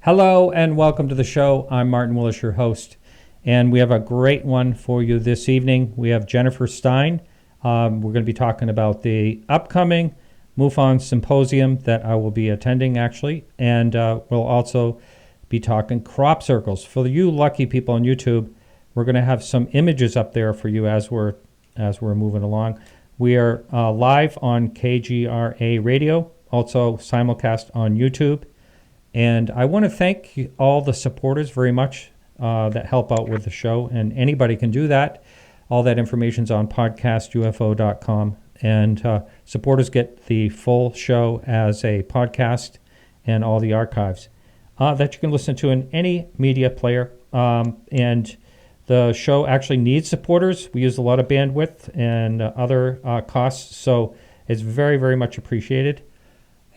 Hello and welcome to the show. I'm Martin Willis, your host, and we have a great one for you this evening. We have Jennifer Stein. We're going to be talking about the upcoming MUFON Symposium that I will be attending, actually, and we'll also be talking crop circles. For you lucky people on YouTube, we're going to have some images up there for you as we're moving along. We are live on KGRA Radio, also simulcast on YouTube. And I want to thank all the supporters very much that help out with the show. And anybody can do that. All that information's on podcastufo.com. And supporters get the full show as a podcast and all the archives that you can listen to in any media player. And the show actually needs supporters. We use a lot of bandwidth and other costs. So it's very, very much appreciated.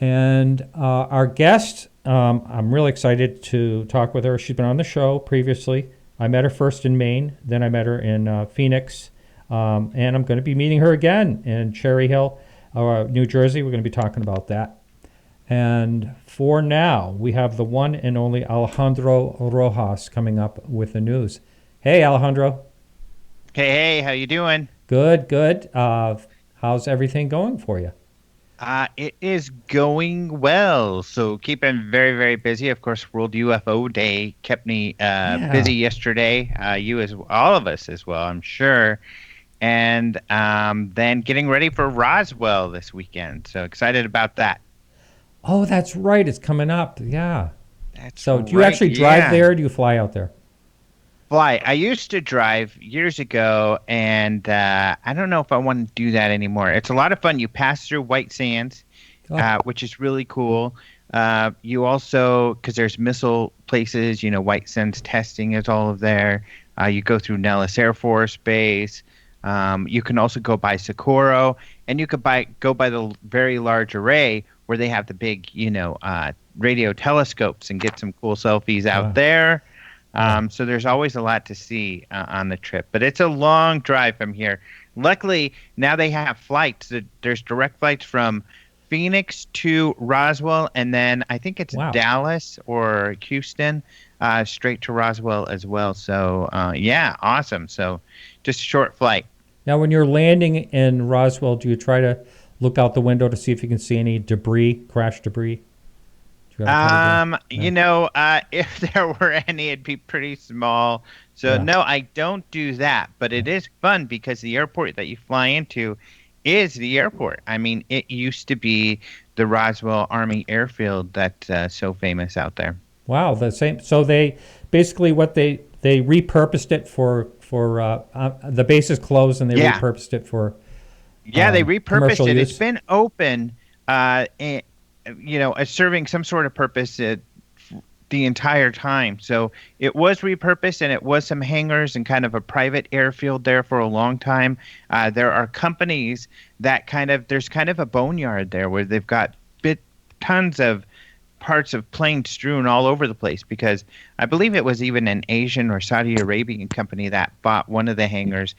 And our guest, I'm really excited to talk with her. She's been on the show previously. I met her first in Maine, then I met her in Phoenix, and I'm going to be meeting her again in Cherry Hill, New Jersey. We're going to be talking about that. And for now, we have the one and only Alejandro Rojas coming up with the news. Hey, Alejandro. Hey, how you doing? Good, good. How's everything going for you? It is going well. So keeping very, very busy. Of course, World UFO Day kept me busy yesterday. You as all of us as well, I'm sure. And then getting ready for Roswell this weekend. So excited about that. Oh, that's right. It's coming up. Yeah. So do you actually drive there or do you fly out there? Fly. I used to drive years ago, and I don't know if I want to do that anymore. It's a lot of fun. You pass through white sands, which is really cool. You also, because there's missile places, white sands testing is all of there. You go through Nellis Air Force Base. You can also go by Socorro, and you could go by the very large array where they have the big, radio telescopes and get some cool selfies out there. So there's always a lot to see on the trip, but it's a long drive from here. Luckily, now they have flights. There's direct flights from Phoenix to Roswell, and then I think it's Dallas or Houston, straight to Roswell as well. So, yeah, awesome. So just a short flight. Now, when you're landing in Roswell, do you try to look out the window to see if you can see any debris, crash debris? If there were any, it'd be pretty small. So no, I don't do that, but it is fun because the airport that you fly into is the airport. I mean, it used to be the Roswell Army Airfield that's so famous out there. Wow, the same. So they basically they repurposed it for the base is closed and they repurposed it for they repurposed it. Use. It's been open as serving some sort of purpose the entire time. So it was repurposed, and it was some hangars and kind of a private airfield there for a long time. There are companies that there's kind of a boneyard there where they've got tons of parts of planes strewn all over the place, because I believe it was even an Asian or Saudi Arabian company that bought one of the hangars,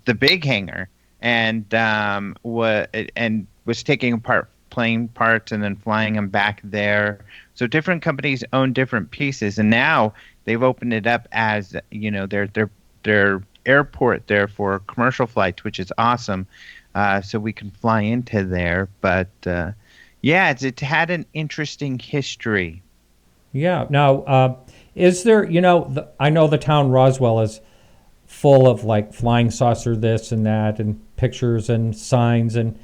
the big hangar, and was taking apart plane parts and then flying them back there. So different companies own different pieces, and now they've opened it up as their airport there for commercial flights, which is awesome. So we can fly into there, but it had an interesting history. Yeah. Now, is there? I know the town Roswell is full of like flying saucer this and that, and pictures and signs and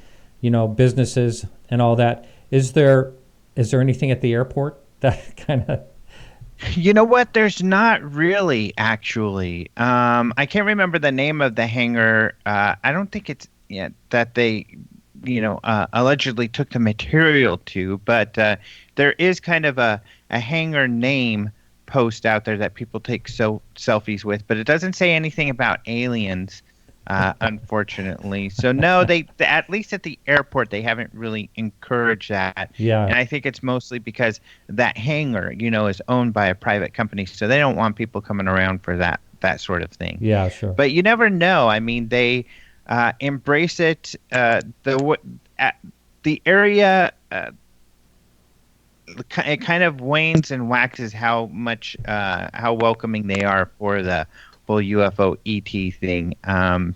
businesses and all that. Is there anything at the airport that kind of? You know what? There's not really, actually. I can't remember the name of the hangar. I don't think it's that they, allegedly took the material to, but there is kind of a hangar name post out there that people take selfies with, but it doesn't say anything about aliens. Unfortunately. So no, they at least at the airport they haven't really encouraged that. Yeah. And I think it's mostly because that hangar, is owned by a private company, so they don't want people coming around for that sort of thing. Yeah, sure. But you never know. I mean, they embrace it. The area it kind of wanes and waxes how welcoming they are for the whole UFO ET thing.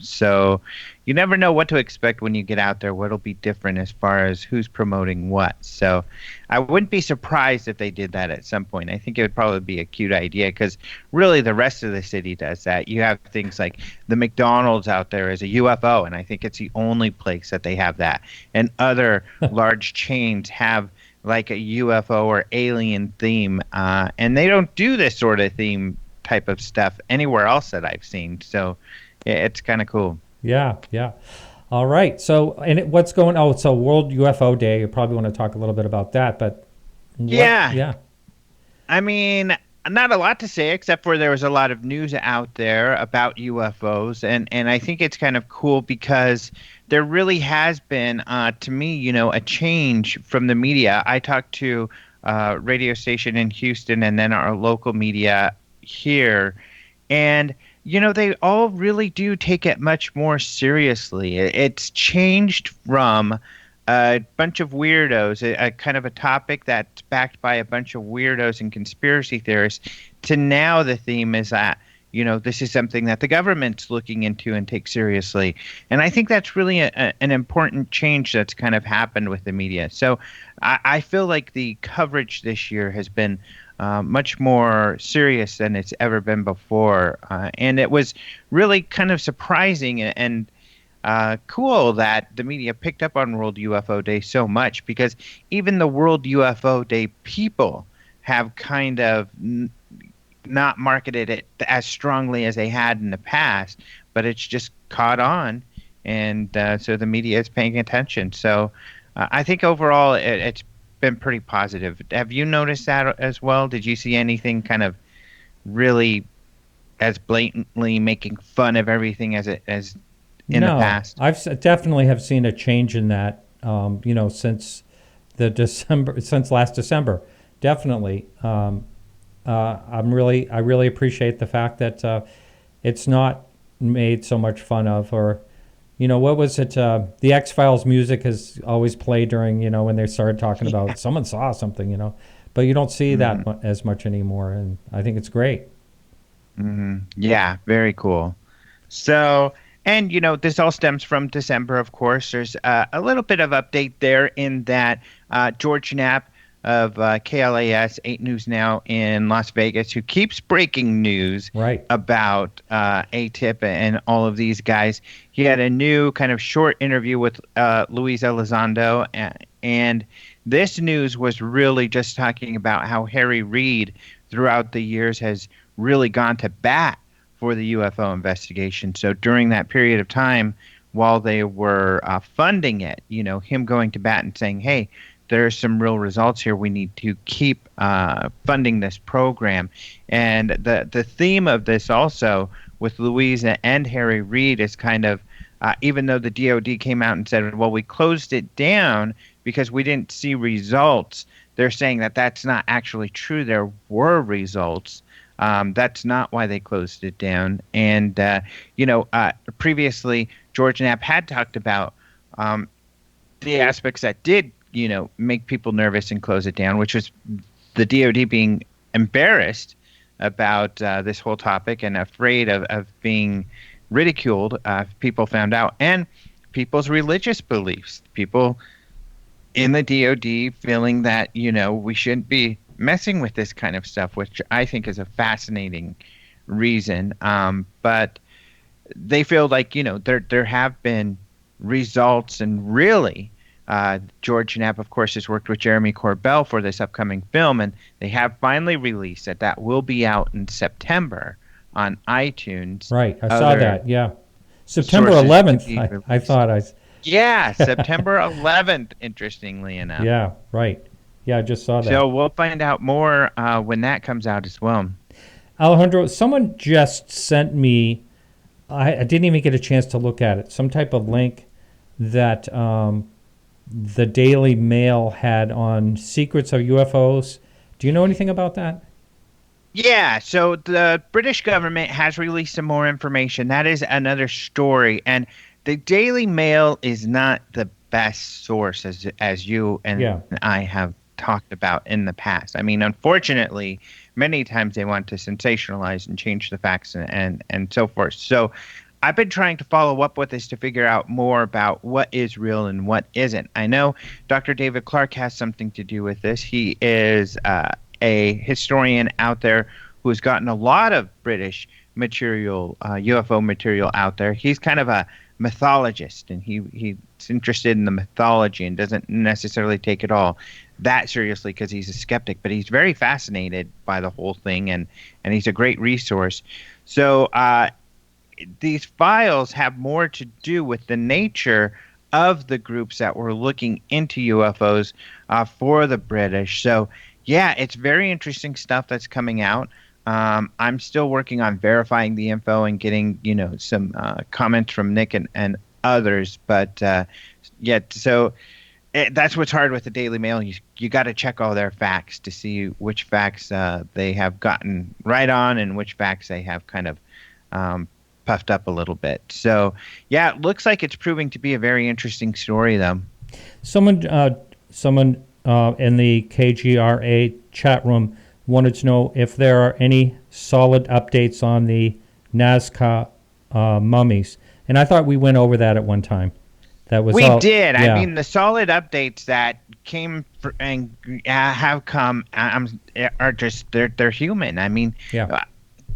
So you never know what to expect when you get out there. What'll be different as far as who's promoting what. So I wouldn't be surprised if they did that at some point. I think it would probably be a cute idea because really the rest of the city does that. You have things like the McDonald's out there as a UFO, and I think it's the only place that they have that. And other large chains have like a UFO or alien theme, and they don't do this sort of theme type of stuff anywhere else that I've seen. So it's kind of cool. Yeah, yeah. All right. So, what's going? Oh, so World UFO Day. You probably want to talk a little bit about that, but Yeah. yeah. I mean, not a lot to say except for there was a lot of news out there about UFOs, and I think it's kind of cool because there really has been, to me, a change from the media. I talked to a radio station in Houston and then our local media here, and they all really do take it much more seriously. It's changed from a bunch of weirdos, a kind of a topic that's backed by a bunch of weirdos and conspiracy theorists, to now the theme is that, this is something that the government's looking into and take seriously. And I think that's really an important change that's kind of happened with the media. So I feel like the coverage this year has been much more serious than it's ever been before. And it was really kind of surprising and cool that the media picked up on World UFO Day so much, because even the World UFO Day people have kind of not marketed it as strongly as they had in the past, but it's just caught on, and so the media is paying attention. So I think overall it's been pretty positive. Have you noticed that as well? Did you see anything kind of really as blatantly making fun of everything as in the past? I've definitely have seen a change in that. Since since last December, definitely. I really appreciate the fact that it's not made so much fun of, or what was it? The X-Files music has always played during when they started talking about someone saw something, but you don't see that as much anymore, and I think it's great. Mm-hmm. Yeah, very cool. So. And, this all stems from December, of course. There's a little bit of update there in that George Knapp of KLAS 8 News Now in Las Vegas, who keeps breaking news about ATIP and all of these guys. He had a new kind of short interview with Luis Elizondo, and this news was really just talking about how Harry Reid throughout the years has really gone to bat for the UFO investigation. So during that period of time, while they were funding it, him going to bat and saying, hey, there's some real results here. We need to keep funding this program. And the theme of this also with Louisa and Harry Reid is kind of, even though the DOD came out and said, well, we closed it down because we didn't see results, they're saying that that's not actually true. There were results. That's not why they closed it down. And, previously, George Knapp had talked about the aspects that did, make people nervous and close it down, which was the DOD being embarrassed about this whole topic and afraid of being ridiculed if people found out, and people's religious beliefs. People in the DOD feeling that, we shouldn't be messing with this kind of stuff, which I think is a fascinating reason. But they feel like, there have been results, and really, George Knapp, of course, has worked with Jeremy Corbell for this upcoming film, and they have finally released that will be out in September on iTunes. Right, I saw that, yeah. September 11th, I thought. Yeah, September 11th, interestingly enough. Yeah, right. Yeah, I just saw that. So we'll find out more when that comes out as well. Alejandro, someone just sent me, I didn't even get a chance to look at it, some type of link that the Daily Mail had on secrets of UFOs. Do you know anything about that? Yeah, so the British government has released some more information. That is another story. And the Daily Mail is not the best source, as you and I have talked about in the past. I mean, unfortunately, many times they want to sensationalize and change the facts and so forth. So I've been trying to follow up with this to figure out more about what is real and what isn't. I know Dr. David Clark has something to do with this. He is a historian out there who has gotten a lot of British material, UFO material out there. He's kind of a mythologist, and he's interested in the mythology and doesn't necessarily take it all that seriously because he's a skeptic, but he's very fascinated by the whole thing, and he's a great resource. So these files have more to do with the nature of the groups that were looking into UFOs for the British. So yeah, it's very interesting stuff that's coming out. I'm still working on verifying the info and getting, some comments from Nick and others. But so that's what's hard with the Daily Mail. You got to check all their facts to see which facts they have gotten right on and which facts they have kind of puffed up a little bit. So yeah, it looks like it's proving to be a very interesting story, though. Someone in the KGRA chat room wanted to know if there are any solid updates on the Nazca mummies. And I thought we went over that at one time. We did. Yeah. I mean, the solid updates that came and have come are just, they're human. I mean,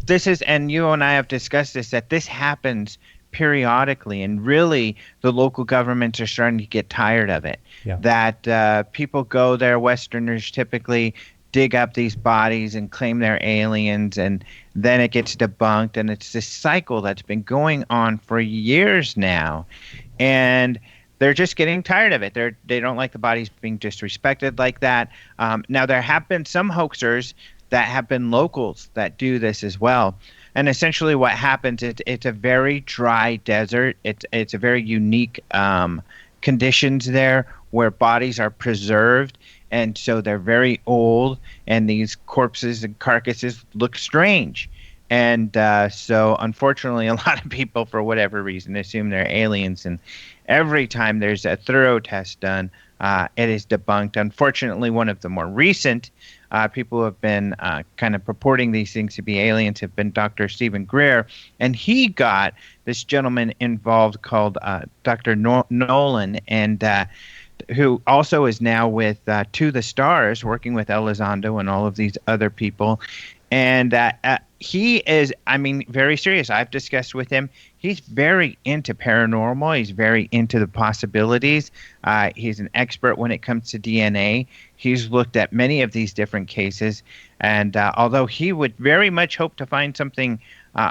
this is, and you and I have discussed this, that this happens periodically, and really the local governments are starting to get tired of it. Yeah. That people go there, Westerners typically dig up these bodies and claim they're aliens, and then it gets debunked, and it's this cycle that's been going on for years now, and they're just getting tired of it. They don't like the bodies being disrespected like that. Now there have been some hoaxers that have been locals that do this as well. And essentially what happens, it's a very dry desert. It's a very unique conditions there where bodies are preserved, and so they're very old, and these corpses and carcasses look strange. And so unfortunately a lot of people, for whatever reason, assume they're aliens, and every time there's a thorough test done, it is debunked. Unfortunately, one of the more recent people who have been kind of purporting these things to be aliens have been Dr. Stephen Greer, and he got this gentleman involved called Dr. Nolan, and who also is now with To the Stars, working with Elizondo and all of these other people. And he is, I mean, very serious. I've discussed with him. He's very into paranormal. He's very into the possibilities. He's an expert when it comes to DNA. He's looked at many of these different cases. And although he would very much hope to find something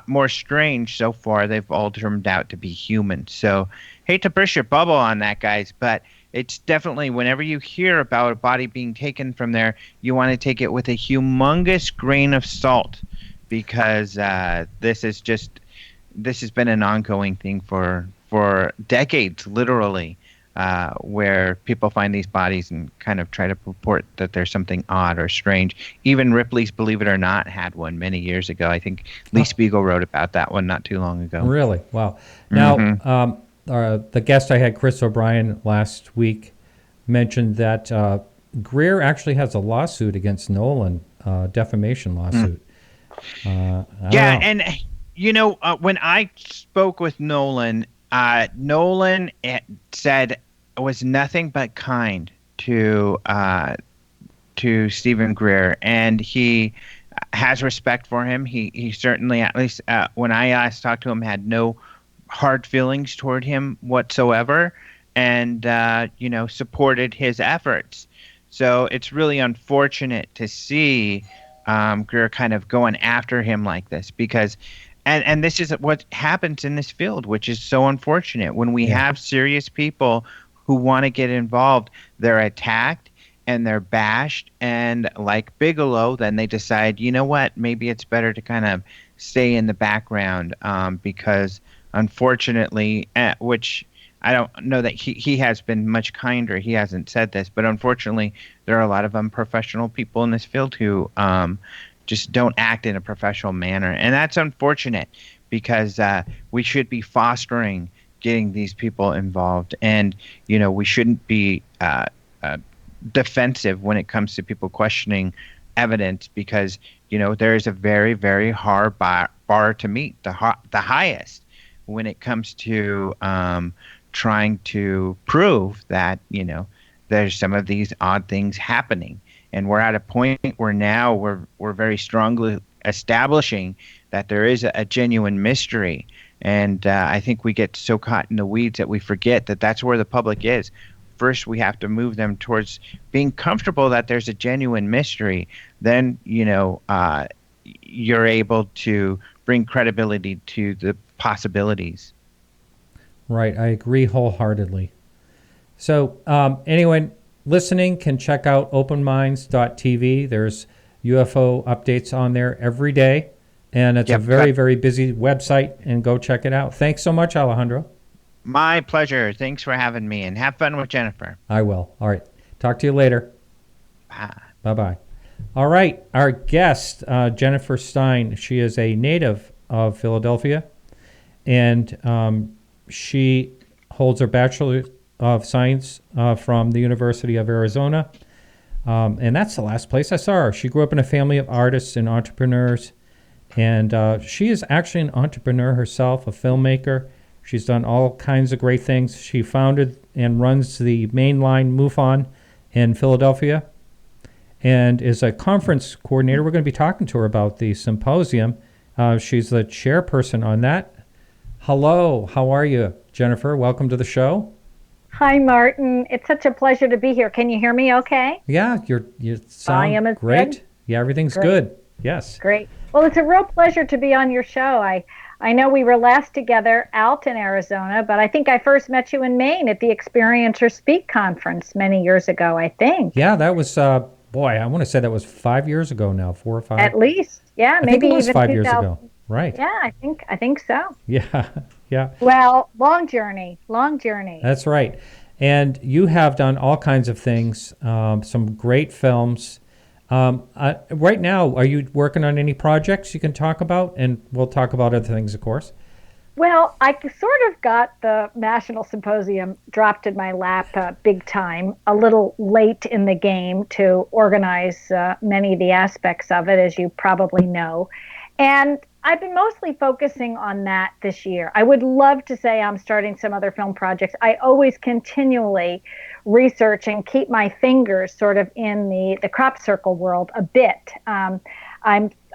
more strange, so far they've all turned out to be human. So hate to burst your bubble on that, guys, but it's definitely, whenever you hear about a body being taken from there, you want to take it with a humongous grain of salt, because this has been an ongoing thing for decades, literally, where people find these bodies and kind of try to purport that there's something odd or strange. Even Ripley's Believe It or Not had one many years ago. I think Lee Spiegel wrote about that one not too long ago. Really? Wow. Now, the guest I had, Chris O'Brien, last week mentioned that Greer actually has a lawsuit against Nolan, defamation lawsuit. And when I spoke with Nolan, Nolan said it was nothing but kind to Stephen Greer, and he has respect for him. He certainly, at least when I last talked to him, had no hard feelings toward him whatsoever, and supported his efforts. So it's really unfortunate to see Greer kind of going after him like this, because and this is what happens in this field, which is so unfortunate. When we have serious people who want to get involved, they're attacked and they're bashed, and like Bigelow, then they decide, you know what, maybe it's better to kind of stay in the background, because unfortunately, which I don't know that he has been much kinder. He hasn't said this, but unfortunately, there are a lot of unprofessional people in this field who just don't act in a professional manner. And that's unfortunate, because we should be fostering getting these people involved. And, we shouldn't be defensive when it comes to people questioning evidence, because there is a very, very hard bar to meet, the highest, when it comes to trying to prove that there's some of these odd things happening. And we're at a point where now we're very strongly establishing that there is a genuine mystery. And I think we get so caught in the weeds that we forget that that's where the public is. First, we have to move them towards being comfortable that there's a genuine mystery. Then, you're able to bring credibility to the possibilities. Right. I agree wholeheartedly. So anyone listening can check out openminds.tv. There's UFO updates on there every day. And it's a very, very busy website, and go check it out. Thanks so much, Alejandro. My pleasure. Thanks for having me, and have fun with Jennifer. I will. All right. Talk to you later. Bye. Bye-bye. All right. Our guest, Jennifer Stein, she is a native of Philadelphia, and she holds her Bachelor of Science from the University of Arizona. And that's the last place I saw her. She grew up in a family of artists and entrepreneurs. And she is actually an entrepreneur herself, a filmmaker. She's done all kinds of great things. She founded and runs the mainline MUFON in Philadelphia and is a conference coordinator. We're going to be talking to her about the symposium. She's the chairperson on that. Hello, how are you, Jennifer? Welcome to the show. Hi, Martin. It's such a pleasure to be here. Can you hear me okay? Yeah, you sound great. Good? Yeah, everything's good. Yes. Great. Well, it's a real pleasure to be on your show. I know we were last together out in Arizona, but I think I first met you in Maine at the Experience or Speak conference many years ago, I think. Yeah, that was, I want to say that was 5 years ago now, 4 or 5. At least, yeah, I maybe think it was even 5 years ago. Right. Yeah, I think so. Yeah, yeah. Well, long journey. That's right. And you have done all kinds of things, some great films. Right now, are you working on any projects you can talk about? And we'll talk about other things, of course. Well, I sort of got the National Symposium dropped in my lap big time, a little late in the game to organize many of the aspects of it, as you probably know. And I've been mostly focusing on that this year. I would love to say I'm starting some other film projects. I always continually research and keep my fingers sort of in the crop circle world a bit. I'm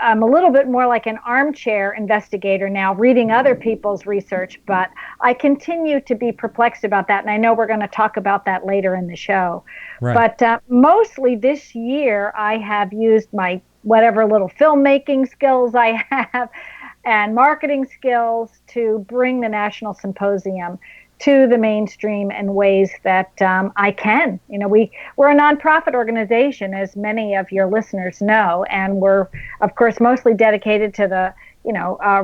a little bit more like an armchair investigator now, reading other people's research, but I continue to be perplexed about that, and I know we're going to talk about that later in the show. Right. But mostly this year, I have used my whatever little filmmaking skills I have and marketing skills to bring the National Symposium to the mainstream in ways that I can. We're a nonprofit organization, as many of your listeners know, and we're, of course, mostly dedicated to the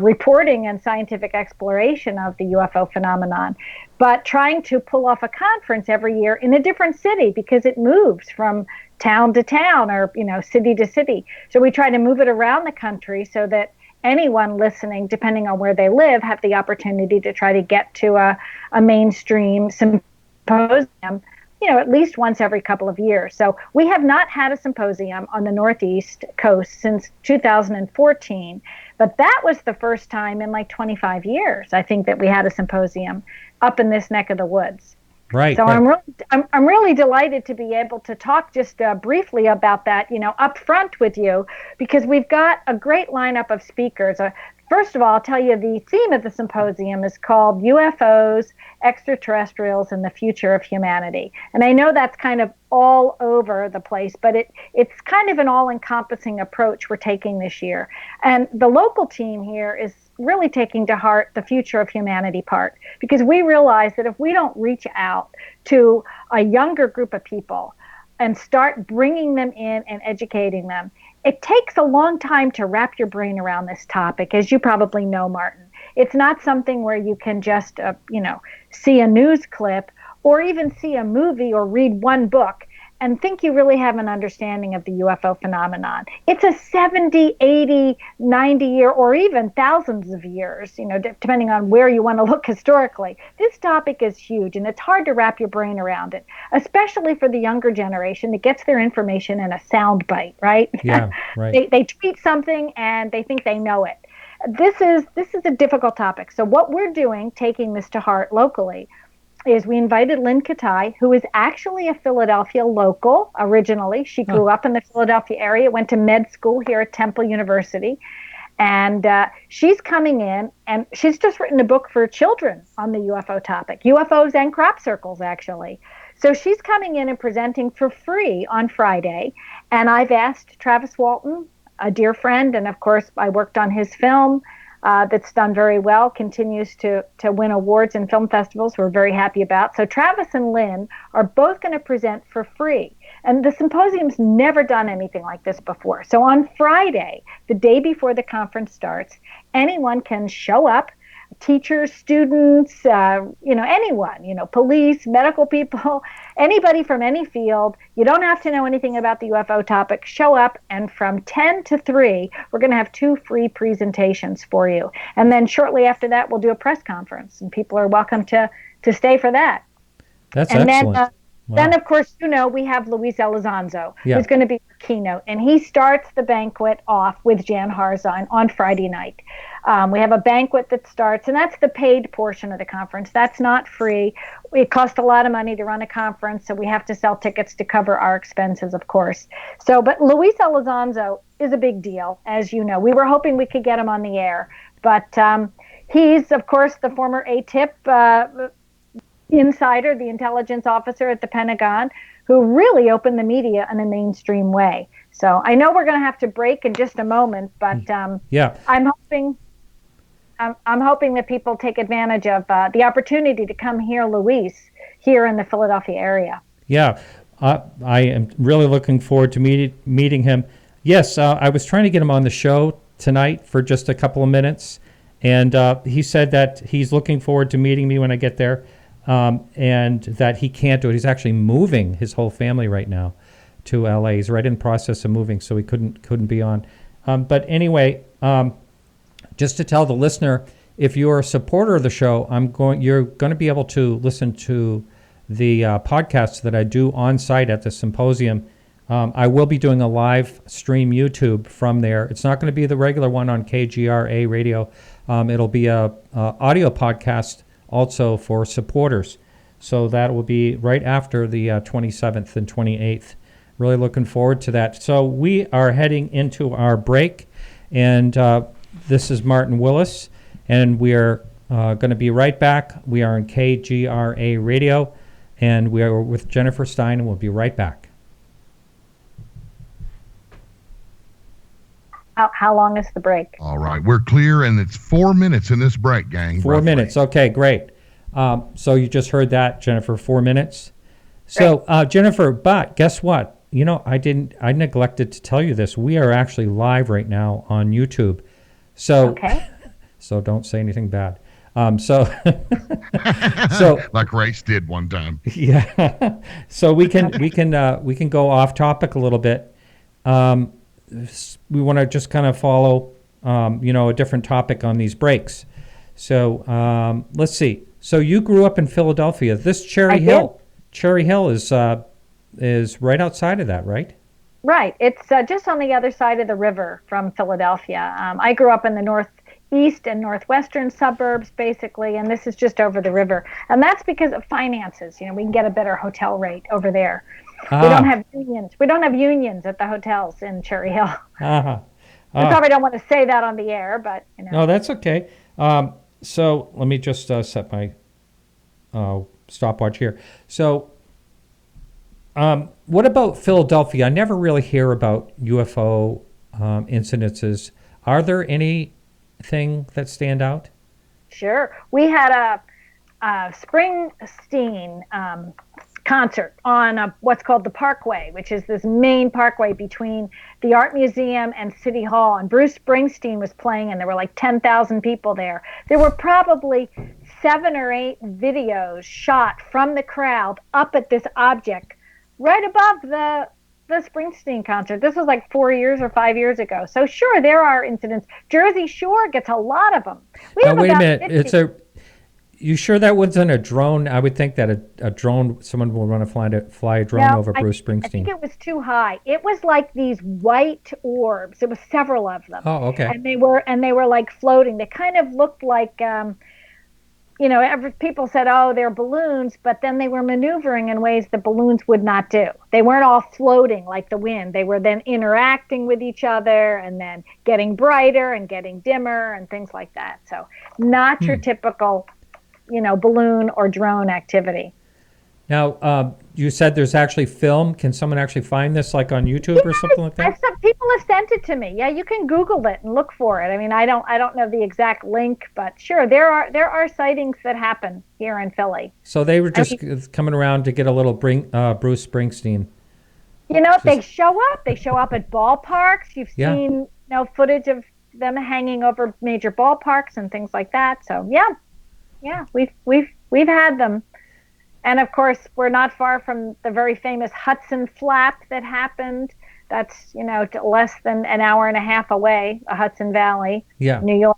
reporting and scientific exploration of the UFO phenomenon, but trying to pull off a conference every year in a different city because it moves from town to town or, city to city. So we try to move it around the country so that anyone listening, depending on where they live, have the opportunity to try to get to a mainstream symposium, at least once every couple of years. So we have not had a symposium on the Northeast coast since 2014, but that was the first time in like 25 years, I think, that we had a symposium up in this neck of the woods. Right. So right. I'm really delighted to be able to talk just briefly about that, up front with you, because we've got a great lineup of speakers. First of all, I'll tell you the theme of the symposium is called UFOs, Extraterrestrials, and the Future of Humanity. And I know that's kind of all over the place, but it's kind of an all-encompassing approach we're taking this year. And the local team here is really taking to heart the future of humanity part, because we realize that if we don't reach out to a younger group of people and start bringing them in and educating them, it takes a long time to wrap your brain around this topic, as you probably know, Martin. It's not something where you can just, see a news clip or even see a movie or read one book and think you really have an understanding of the UFO phenomenon. It's a 70, 80, 90-year, or even thousands of years, depending on where you want to look historically. This topic is huge, and it's hard to wrap your brain around it, especially for the younger generation that gets their information in a sound bite, right? Yeah, right. They tweet something and they think they know it. This is a difficult topic. So what we're doing, taking this to heart locally, is we invited Lynn Katai, who is actually a Philadelphia local originally. She grew up in the Philadelphia area, went to med school here at Temple University. And she's coming in, and she's just written a book for children on the UFO topic, UFOs and crop circles, actually. So she's coming in and presenting for free on Friday. And I've asked Travis Walton, a dear friend, and of course I worked on his film, that's done very well, continues to win awards in film festivals we're very happy about. So Travis and Lynn are both going to present for free. And the symposium's never done anything like this before. So on Friday, the day before the conference starts, anyone can show up, teachers, students, anyone, police, medical people, anybody from any field. You don't have to know anything about the UFO topic. Show up, and from 10 to 3, we're going to have 2 free presentations for you. And then shortly after that, we'll do a press conference, and people are welcome to stay for that. That's and excellent. Then, wow. Then, of course, we have Luis Elizondo, who's going to be the keynote, and he starts the banquet off with Jan Harzine on Friday night. We have a banquet that starts, and that's the paid portion of the conference. That's not free. It costs a lot of money to run a conference, so we have to sell tickets to cover our expenses, of course. But Luis Elizondo is a big deal, as you know. We were hoping we could get him on the air, but he's, of course, the former ATIP insider, the intelligence officer at the Pentagon, who really opened the media in a mainstream way. So I know we're going to have to break in just a moment, but I'm hoping that people take advantage of the opportunity to come hear Luis here in the Philadelphia area. Yeah, I am really looking forward to meeting him. Yes, I was trying to get him on the show tonight for just a couple of minutes, and he said that he's looking forward to meeting me when I get there. And that he can't do it. He's actually moving his whole family right now to LA. He's right in the process of moving, so he couldn't be on. But anyway, just to tell the listener, if you're a supporter of the show, you're going to be able to listen to the podcasts that I do on site at the symposium. I will be doing a live stream YouTube from there. It's not going to be the regular one on KGRA radio. It'll be a audio podcast also for supporters. So that will be right after the 27th and 28th. Really looking forward to that. So we are heading into our break, and this is Martin Willis, and we are going to be right back. We are on KGRA Radio, and we are with Jennifer Stein, and we'll be right back. How long is the break? All right, we're clear, and it's 4 minutes in this break, gang. 4 minutes. Okay, great. So you just heard that, Jennifer. 4 minutes. So Jennifer, but guess what? I neglected to tell you this. We are actually live right now on YouTube. So so don't say anything bad. So like Race did one time. Yeah. So we can go off topic a little bit. We want to just kind of follow, a different topic on these breaks. So let's see. So you grew up in Philadelphia. This Cherry Hill is right outside of that, right? Right. It's just on the other side of the river from Philadelphia. I grew up in the northeast and northwestern suburbs, basically, and this is just over the river. And that's because of finances. We can get a better hotel rate over there. We don't have unions. We don't have unions at the hotels in Cherry Hill. I probably don't want to say that on the air, but No, that's okay. So let me just set my stopwatch here. So, what about Philadelphia? I never really hear about UFO incidences. Are there anything that stand out? Sure. We had a Springsteen concert on what's called the Parkway, which is this main parkway between the Art Museum and City Hall. And Bruce Springsteen was playing, and there were like 10,000 people there. There were probably 7 or 8 videos shot from the crowd up at this object right above the Springsteen concert. This was like 4 years or 5 years ago. So sure, there are incidents. Jersey Shore gets a lot of them. We Now have wait a about minute. 50. You sure that wasn't a drone? I would think that a drone, someone will want to fly a drone No, over Bruce I think Springsteen. it was too high. It was like these white orbs. There was several of them, Oh, okay. and they were like floating. They kind of looked like people said, oh, they're balloons, but then they were maneuvering in ways that balloons would not do. They weren't all floating like the wind. They were then interacting with each other and then getting brighter and getting dimmer and things like that. So not your typical, balloon or drone activity. Now, you said there's actually film. Can someone actually find this, like on YouTube or something like that? People have sent it to me. Yeah, you can Google it and look for it. I mean, I don't know the exact link, but sure, there are sightings that happen here in Philly. So they were just coming around to get a little Bruce Springsteen. They show up. They show up at ballparks. You've seen footage of them hanging over major ballparks and things like that. So yeah, we've had them. And of course, we're not far from the very famous Hudson Flap that happened. That's, less than an hour and a half away, Hudson Valley, New York.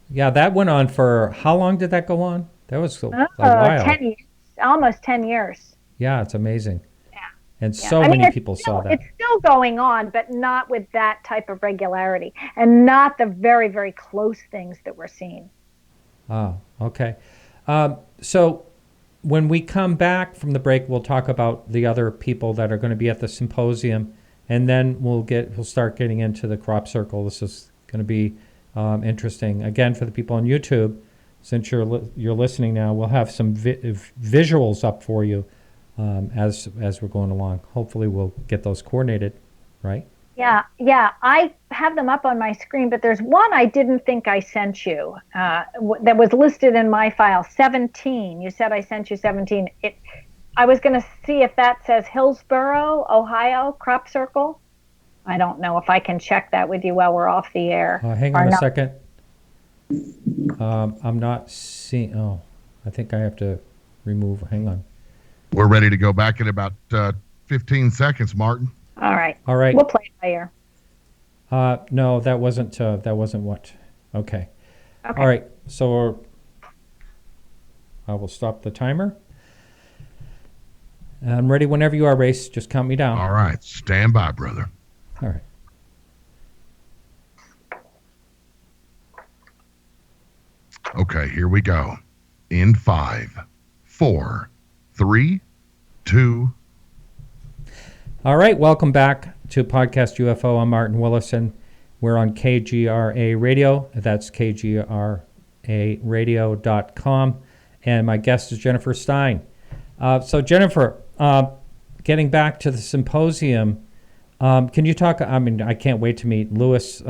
Yeah, that went on for, how long did that go on? That was a while. 10 years, almost 10 years. Yeah, it's amazing. Yeah. And so many people saw that. It's still going on, but not with that type of regularity and not the very, very close things that we're seeing. Oh, okay. So when we come back from the break, we'll talk about the other people that are going to be at the symposium, and then we'll start getting into the crop circle. This is going to be interesting. Again, for the people on YouTube, since you're listening now, we'll have some visuals up for you as we're going along. Hopefully, we'll get those coordinated, right? Yeah. I have them up on my screen, but there's one I didn't think I sent you that was listed in my file, 17. You said I sent you 17. I was going to see if that says Hillsboro, Ohio, crop circle. I don't know if I can check that with you while we're off the air. Hang on a second. I'm not seeing. Oh, I think I have to remove. Hang on. We're ready to go back in about 15 seconds, Martin. All right. We'll play it by ear. No, that wasn't what. Okay. All right. So I will stop the timer. I'm ready whenever you are, Race. Just count me down. All right. Stand by, brother. All right. Okay, here we go. In 5, 4, 3, 2. All right, welcome back to Podcast UFO. I'm Martin Willison. We're on KGRA Radio. That's kgraradio.com. And my guest is Jennifer Stein. So Jennifer, getting back to the symposium, can you talk, I can't wait to meet Louis,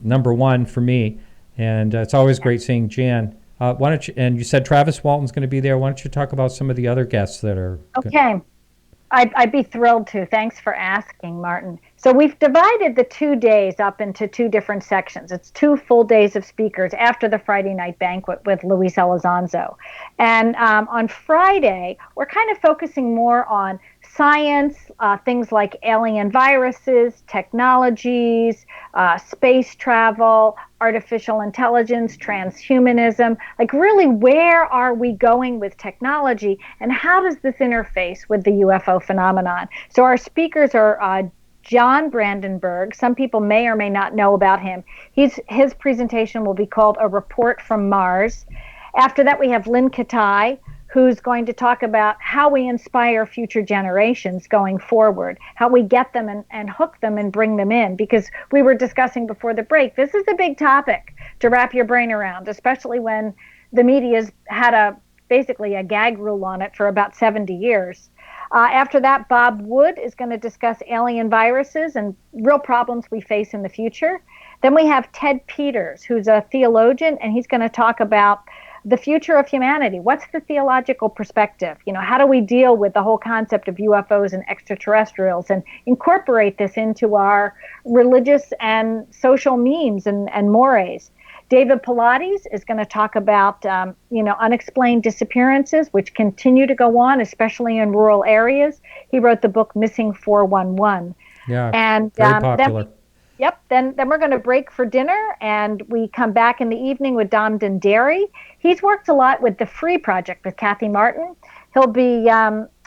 number one for me, and it's always great seeing Jan. Why don't you, and you said Travis Walton's going to be there. Why don't you talk about some of the other guests that are... Okay. I'd be thrilled to. Thanks for asking, Martin. So we've divided the 2 days up into two different sections. It's 2 full days of speakers after the Friday night banquet with Luis Elizondo. And on Friday, we're kind of focusing more on science, things like alien viruses, technologies, space travel, artificial intelligence, transhumanism, like really where are we going with technology and how does this interface with the UFO phenomenon? So our speakers are John Brandenburg. Some people may or may not know about him. His presentation will be called A Report from Mars. After that, we have Lynn Katai, who's going to talk about how we inspire future generations going forward, how we get them and hook them and bring them in. Because we were discussing before the break, this is a big topic to wrap your brain around, especially when the media's had basically a gag rule on it for about 70 years. After that, Bob Wood is going to discuss alien viruses and real problems we face in the future. Then we have Ted Peters, who's a theologian, and he's going to talk about the future of humanity. What's the theological perspective? How do we deal with the whole concept of UFOs and extraterrestrials and incorporate this into our religious and social memes and mores? David Pilates is going to talk about, unexplained disappearances, which continue to go on, especially in rural areas. He wrote the book Missing 411. Yeah, And very popular. Then we're going to break for dinner, and we come back in the evening with Dom Dundary. He's worked a lot with the Free Project with Kathy Martin. He'll be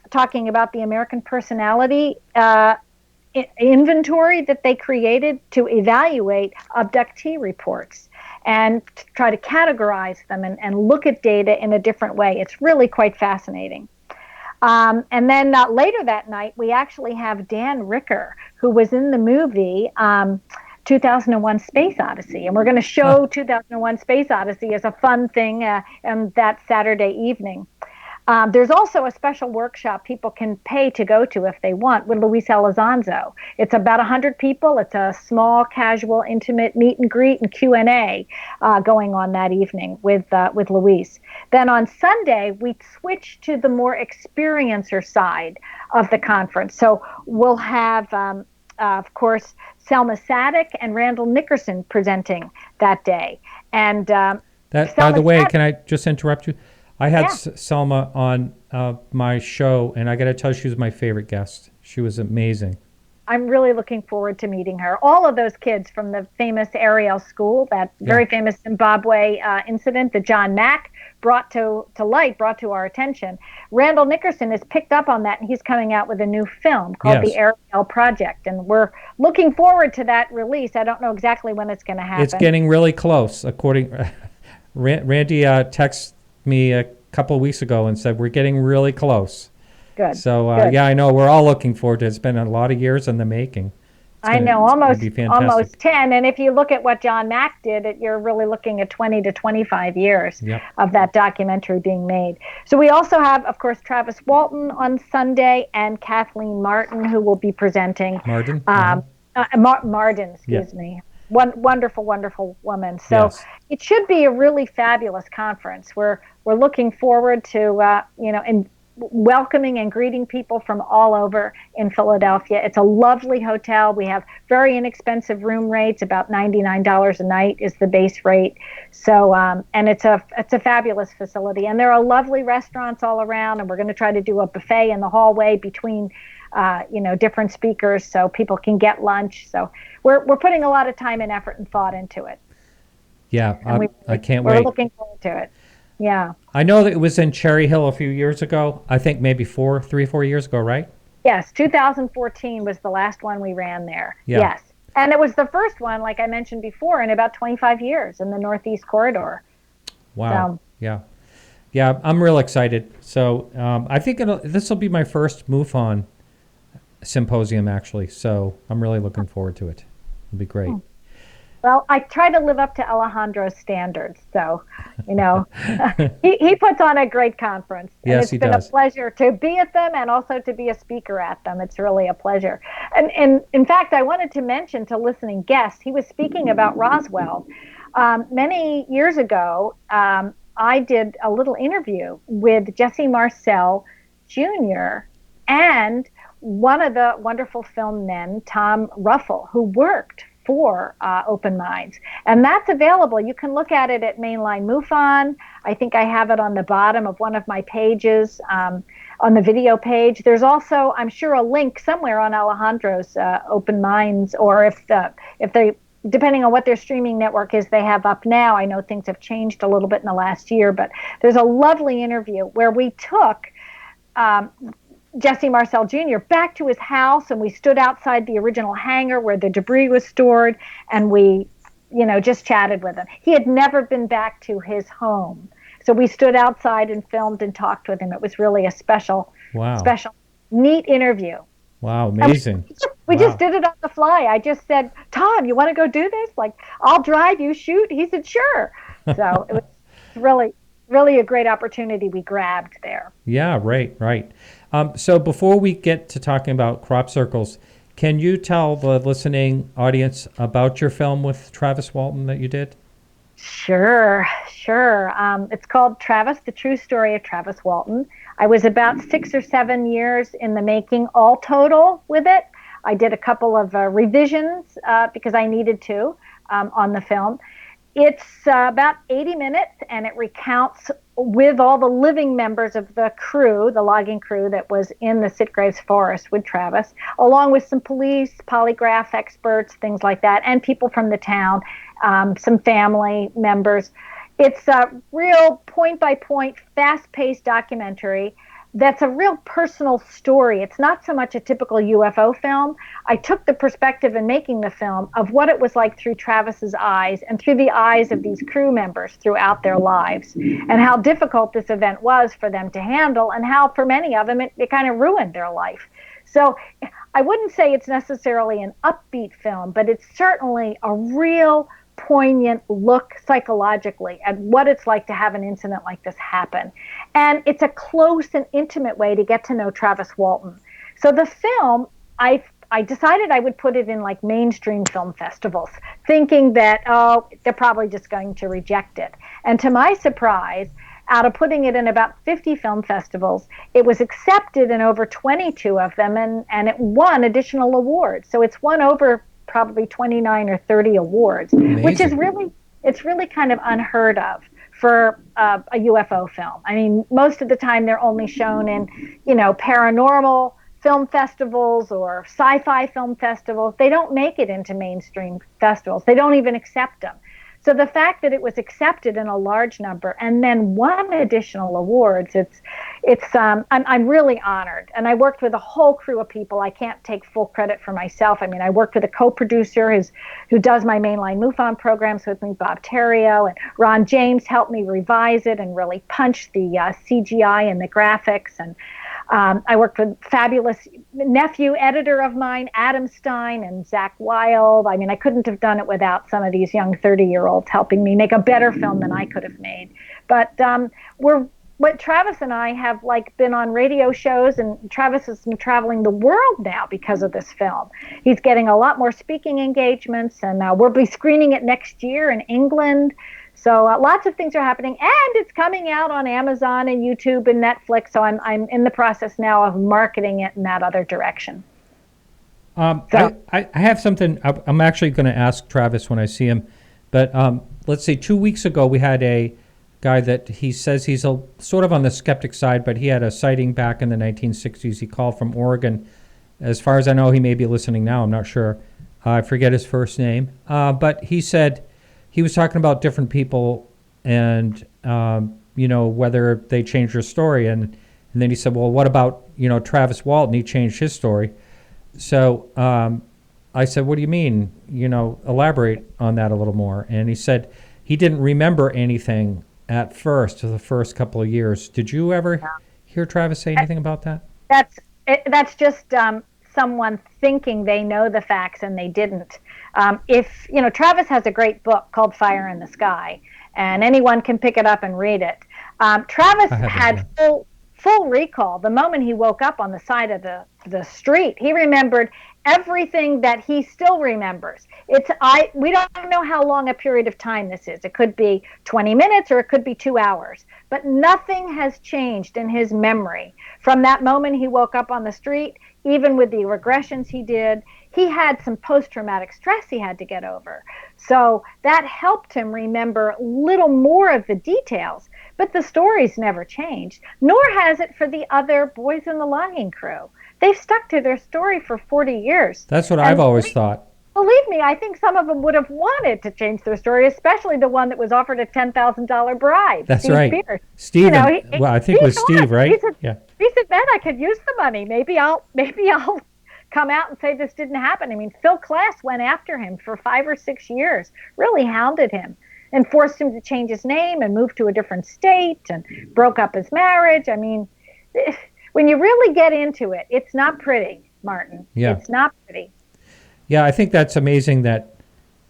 talking about the American personality inventory that they created to evaluate abductee reports and to try to categorize them and look at data in a different way. It's really quite fascinating. And then later that night, we actually have Dan Ricker, who was in the movie 2001 Space Odyssey. And we're going to show 2001 Space Odyssey as a fun thing on that Saturday evening. There's also a special workshop people can pay to go to if they want with Luis Elizondo. It's about 100 people. It's a small, casual, intimate meet and greet and Q&A going on that evening with Luis. Then on Sunday, we switch to the more experiencer side of the conference. So we'll have, of course, Selma Sadek and Randall Nickerson presenting that day. And by the way, can I just interrupt you? I had Selma on my show, and I got to tell you, she was my favorite guest. She was amazing. I'm really looking forward to meeting her. All of those kids from the famous Ariel School, that very famous Zimbabwe incident that John Mack brought to our attention. Randall Nickerson has picked up on that, and he's coming out with a new film called The Ariel Project. And we're looking forward to that release. I don't know exactly when it's going to happen. It's getting really close. Randy texted me a couple of weeks ago and said, we're getting really close. Good. So, Good. I know. We're all looking forward to it. It's been a lot of years in the making. I know, almost 10. And if you look at what John Mack did, you're really looking at 20 to 25 years of that documentary being made. So we also have, of course, Travis Walton on Sunday and Kathleen Martin, who will be presenting. Martin? Martin, excuse me. Wonderful, wonderful woman. So it should be a really fabulous conference. We're looking forward to, welcoming and greeting people from all over in Philadelphia. It's a lovely hotel. We have very inexpensive room rates, about $99 a night is the base rate. So, and it's a fabulous facility. And there are lovely restaurants all around, and we're going to try to do a buffet in the hallway between different speakers so people can get lunch. So we're putting a lot of time and effort and thought into it. Yeah, I can't wait. We're looking forward to it. Yeah. I know that it was in Cherry Hill a few years ago. I think maybe 3 or 4 years ago, right? Yes, 2014 was the last one we ran there. Yeah. Yes. And it was the first one, like I mentioned before, in about 25 years in the Northeast Corridor. Wow. So. Yeah, I'm real excited. So I think this will be my first MUFON symposium, actually. So I'm really looking forward to it. It'll be great. Well, I try to live up to Alejandro's standards. So, he puts on a great conference. And yes, he does. It's been a pleasure to be at them and also to be a speaker at them. It's really a pleasure. And in fact, I wanted to mention to listening guests, he was speaking about Roswell. Many years ago, I did a little interview with Jesse Marcel Jr. and one of the wonderful film men, Tom Ruffle, who worked for Open Minds. And that's available. You can look at it at Mainline MUFON. I think I have it on the bottom of one of my pages, on the video page. There's also, I'm sure, a link somewhere on Alejandro's Open Minds, or if they, depending on what their streaming network is, they have up now. I know things have changed a little bit in the last year, but there's a lovely interview where we took Jesse Marcel Jr. back to his house, and we stood outside the original hangar where the debris was stored, and we, just chatted with him. He had never been back to his home. So we stood outside and filmed and talked with him. It was really a special, neat interview. Wow, amazing. We just did it on the fly. I just said, Tom, you want to go do this? Like, I'll drive, you shoot. He said, sure. So it was really a great opportunity we grabbed there. Yeah, right. So before we get to talking about crop circles, can you tell the listening audience about your film with Travis Walton that you did? Sure. It's called Travis, The True Story of Travis Walton. I was about 6 or 7 years in the making, all total, with it. I did a couple of revisions because I needed to on the film. It's about 80 minutes, and it recounts with all the living members of the crew, the logging crew that was in the Sitgraves Forest with Travis, along with some police, polygraph experts, things like that, and people from the town, some family members. It's a real point-by-point, fast-paced documentary that's a real personal story. It's not so much a typical UFO film. I took the perspective in making the film of what it was like through Travis's eyes and through the eyes of these crew members throughout their lives, and how difficult this event was for them to handle, and how for many of them it kind of ruined their life. So I wouldn't say it's necessarily an upbeat film, but it's certainly a real poignant look psychologically at what it's like to have an incident like this happen. And it's a close and intimate way to get to know Travis Walton. So the film, I decided I would put it in like mainstream film festivals, thinking that, oh, they're probably just going to reject it. And to my surprise, out of putting it in about 50 film festivals, it was accepted in over 22 of them, and it won additional awards. So it's won over probably 29 or 30 awards. Amazing. Which is really kind of unheard of for a UFO film. I mean, most of the time they're only shown in, paranormal film festivals or sci-fi film festivals. They don't make it into mainstream festivals. They don't even accept them. So the fact that it was accepted in a large number and then won additional awards, I'm really honored. And I worked with a whole crew of people. I can't take full credit for myself. I mean, I worked with a co-producer who does my mainline MUFON programs with me, Bob Terrio, and Ron James helped me revise it and really punch the CGI and the graphics. And I worked with fabulous nephew editor of mine, Adam Stein, and Zach Wild. I mean, I couldn't have done it without some of these young 30-year-olds helping me make a better film than I could have made. But Travis and I have been on radio shows, and Travis has been traveling the world now because of this film. He's getting a lot more speaking engagements, and we'll be screening it next year in England. So lots of things are happening, and it's coming out on Amazon and YouTube and Netflix. So I'm in the process now of marketing it in that other direction. I have something I'm actually going to ask Travis when I see him. But let's see, 2 weeks ago we had a guy that he says he's sort of on the skeptic side, but he had a sighting back in the 1960s. He called from Oregon. As far as I know, he may be listening now. I'm not sure. I forget his first name. But he said he was talking about different people and, whether they changed their story. And then he said, well, what about, Travis Walton? He changed his story. So I said, what do you mean? Elaborate on that a little more. And he said he didn't remember anything at first, for the first couple of years. Did you ever hear Travis say anything about that? That's just someone thinking they know the facts and they didn't. Travis has a great book called Fire in the Sky, and anyone can pick it up and read it. Travis had full recall. The moment he woke up on the side of the street, he remembered everything that he still remembers. We don't know how long a period of time this is. It could be 20 minutes or it could be 2 hours, but nothing has changed in his memory from that moment he woke up on the street. Even with the regressions he did, he had some post-traumatic stress he had to get over. So that helped him remember a little more of the details, but the story's never changed, nor has it for the other boys in the logging crew. They've stuck to their story for 40 years. That's what I've always thought. Believe me, I think some of them would have wanted to change their story, especially the one that was offered a $10,000 bribe. That's Steve right. Pierce. Steve, I think it was Steve, right? He said, man, I could use the money. Maybe I'll come out and say this didn't happen. I mean, Phil Klass went after him for 5 or 6 years, really hounded him and forced him to change his name and move to a different state and broke up his marriage. I mean, when you really get into it, it's not pretty, Martin. Yeah. It's not pretty. Yeah, I think that's amazing that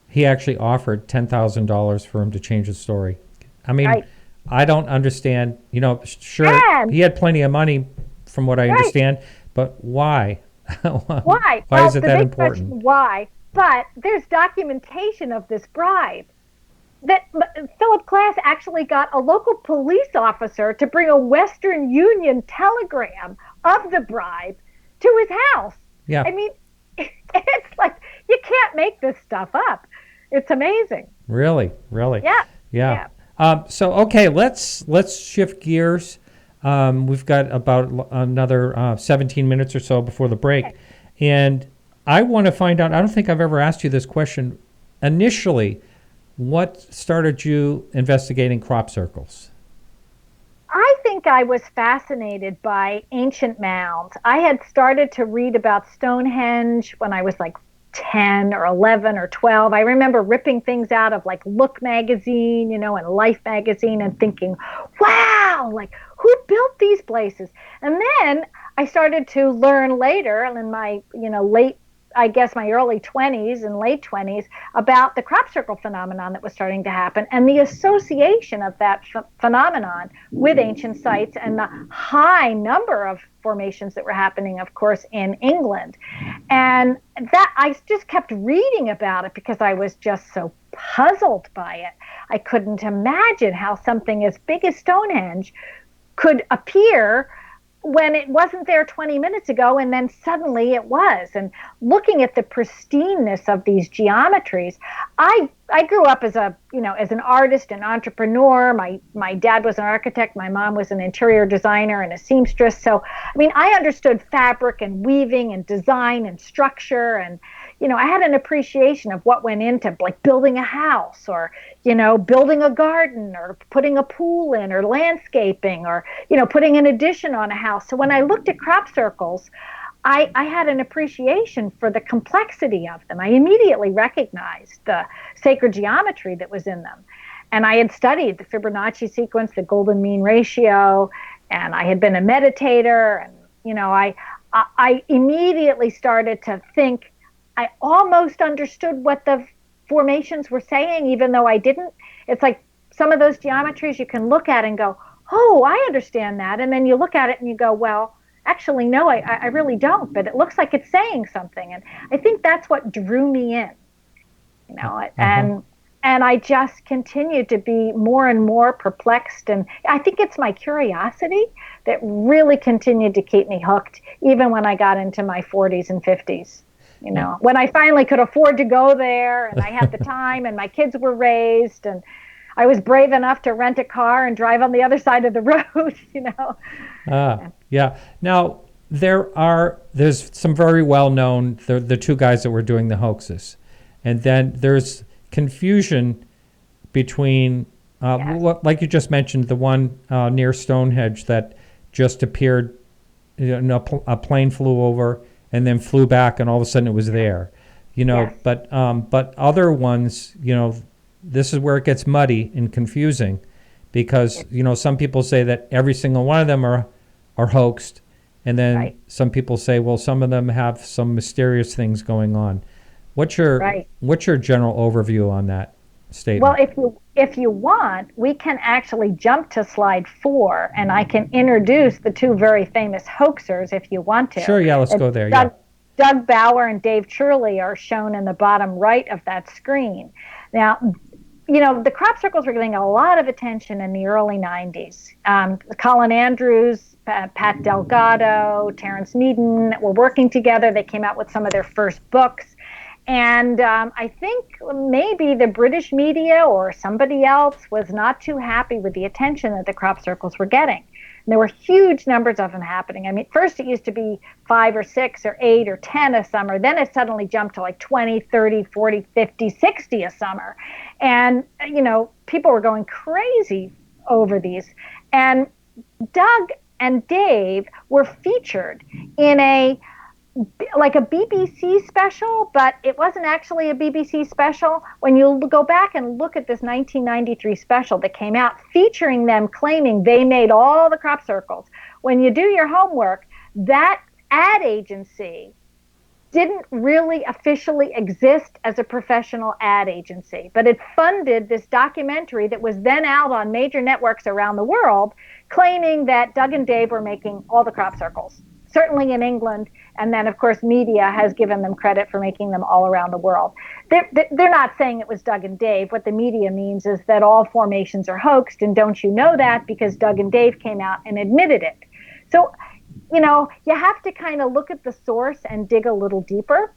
he actually offered $10,000 for him to change his story. I mean, right. I don't understand. Sure, he had plenty of money from what I understand, but why? Why? Why is it that important? Why? But there's documentation of this bribe. That Philip Klass actually got a local police officer to bring a Western Union telegram of the bribe to his house. Yeah. I mean, it's like, you can't make this stuff up. It's amazing. Really, really. Yeah. Yeah. So okay, let's shift gears. We've got about another 17 minutes or so before the break, Okay. and I want to find out. I don't think I've ever asked you this question. Initially, what started you investigating crop circles? I think I was fascinated by ancient mounds. I had started to read about Stonehenge when I was like 10 or 11 or 12. I remember ripping things out of like Look magazine, and Life magazine and thinking, wow, like who built these places? And then I started to learn later in my, my early 20s and late 20s about the crop circle phenomenon that was starting to happen and the association of that phenomenon with ancient sites and the high number of formations that were happening, of course, in England. And that I just kept reading about it because I was just so puzzled by it. I couldn't imagine how something as big as Stonehenge could appear when it wasn't there 20 minutes ago and then suddenly it was. And looking at the pristineness of these geometries, I grew up as an artist and entrepreneur. My dad was an architect, my mom was an interior designer and a seamstress. So I understood fabric and weaving and design and structure, and I had an appreciation of what went into like building a house or building a garden or putting a pool in or landscaping or putting an addition on a house. So when I looked at crop circles, I had an appreciation for the complexity of them. I immediately recognized the sacred geometry that was in them. And I had studied the Fibonacci sequence, the golden mean ratio, and I had been a meditator. And, I immediately started to think I almost understood what the formations were saying, even though I didn't. It's like some of those geometries you can look at and go, oh, I understand that. And then you look at it and you go, well, actually, no, I really don't, but it looks like it's saying something. And I think that's what drew me in, and I just continued to be more and more perplexed. And I think it's my curiosity that really continued to keep me hooked, even when I got into my 40s and 50s. When I finally could afford to go there and I had the time and my kids were raised and I was brave enough to rent a car and drive on the other side of the road, Yeah. Now, there's some very well-known, the two guys that were doing the hoaxes. And then there's confusion between, like you just mentioned, the one near Stonehenge that just appeared, a plane flew over and then flew back and all of a sudden it was there. Yes. But other ones, this is where it gets muddy and confusing because, some people say that every single one of them are hoaxed. And then some people say, well, some of them have some mysterious things going on. What's your general overview on that statement? Well, if you want, we can actually jump to slide 4 and I can introduce the two very famous hoaxers if you want to. Sure, yeah, let's go there. Doug Bauer and Dave Churley are shown in the bottom right of that screen. Now, the crop circles were getting a lot of attention in the early 90s. Colin Andrews, Pat Delgado, Terrence Meaden were working together. They came out with some of their first books. And I think maybe the British media or somebody else was not too happy with the attention that the crop circles were getting. And there were huge numbers of them happening. First it used to be 5 or 6 or 8 or 10 a summer. Then it suddenly jumped to like 20, 30, 40, 50, 60 a summer. And, people were going crazy over these. And Doug and Dave were featured in a BBC special, but it wasn't actually a BBC special. When you go back and look at this 1993 special that came out featuring them claiming they made all the crop circles, when you do your homework, that ad agency didn't really officially exist as a professional ad agency, but it funded this documentary that was then out on major networks around the world claiming that Doug and Dave were making all the crop circles, certainly in England. And then, of course, media has given them credit for making them all around the world. They're not saying it was Doug and Dave. What the media means is that all formations are hoaxed. And don't you know that? Because Doug and Dave came out and admitted it. So, you have to kind of look at the source and dig a little deeper.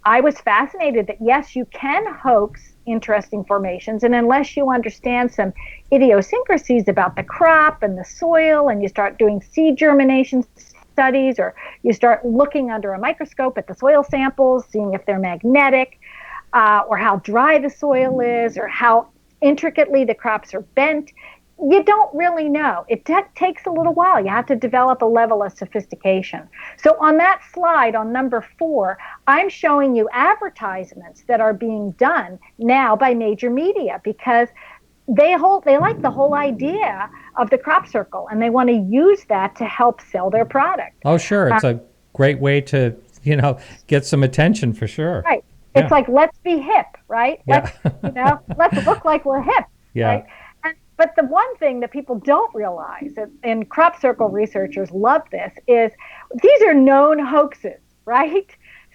I was fascinated that, yes, you can hoax interesting formations, and unless you understand some idiosyncrasies about the crop and the soil, and you start doing seed germination studies, or you start looking under a microscope at the soil samples, seeing if they're magnetic, or how dry the soil is, or how intricately the crops are bent, you don't really know. It takes a little while. You have to develop a level of sophistication. So on that slide, on number 4, I'm showing you advertisements that are being done now by major media, because they like the whole idea of the crop circle, and they want to use that to help sell their product. Oh, sure. It's a great way to, get some attention for sure. Right. Yeah. It's like, let's be hip, right? Yeah. Let's look like we're hip. Yeah. Right? But the one thing that people don't realize, and crop circle researchers love this, is these are known hoaxes, right?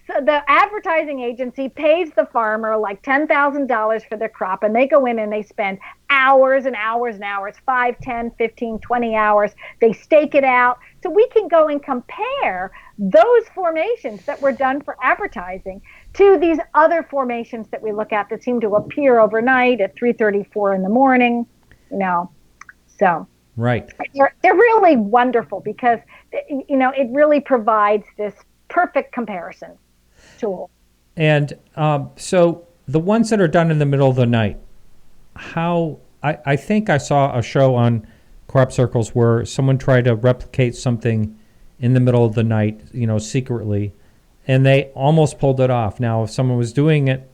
So the advertising agency pays the farmer like $10,000 for their crop, and they go in and they spend hours and hours and hours, 5, 10, 15, 20 hours. They stake it out. So we can go and compare those formations that were done for advertising to these other formations that we look at that seem to appear overnight at 3:34 in the morning. So right. They're really wonderful, because it really provides this perfect comparison tool. And so the ones that are done in the middle of the night, I think I saw a show on crop circles where someone tried to replicate something in the middle of the night, secretly, and they almost pulled it off. Now, if someone was doing it,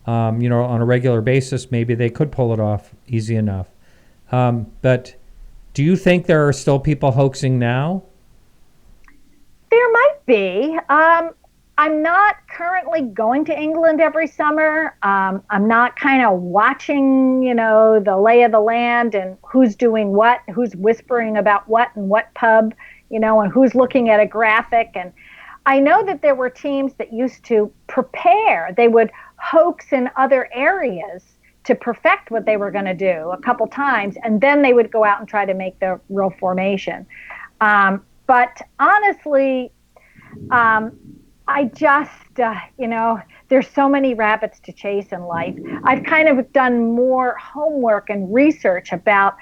on a regular basis, maybe they could pull it off easy enough. But do you think there are still people hoaxing now? There might be. I'm not currently going to England every summer. I'm not kind of watching, the lay of the land and who's doing what, who's whispering about what and what pub, and who's looking at a graphic. And I know that there were teams that used to prepare. They would hoax in other areas to perfect what they were going to do a couple times, and then they would go out and try to make the real formation. But honestly, I just, there's so many rabbits to chase in life. I've kind of done more homework and research about,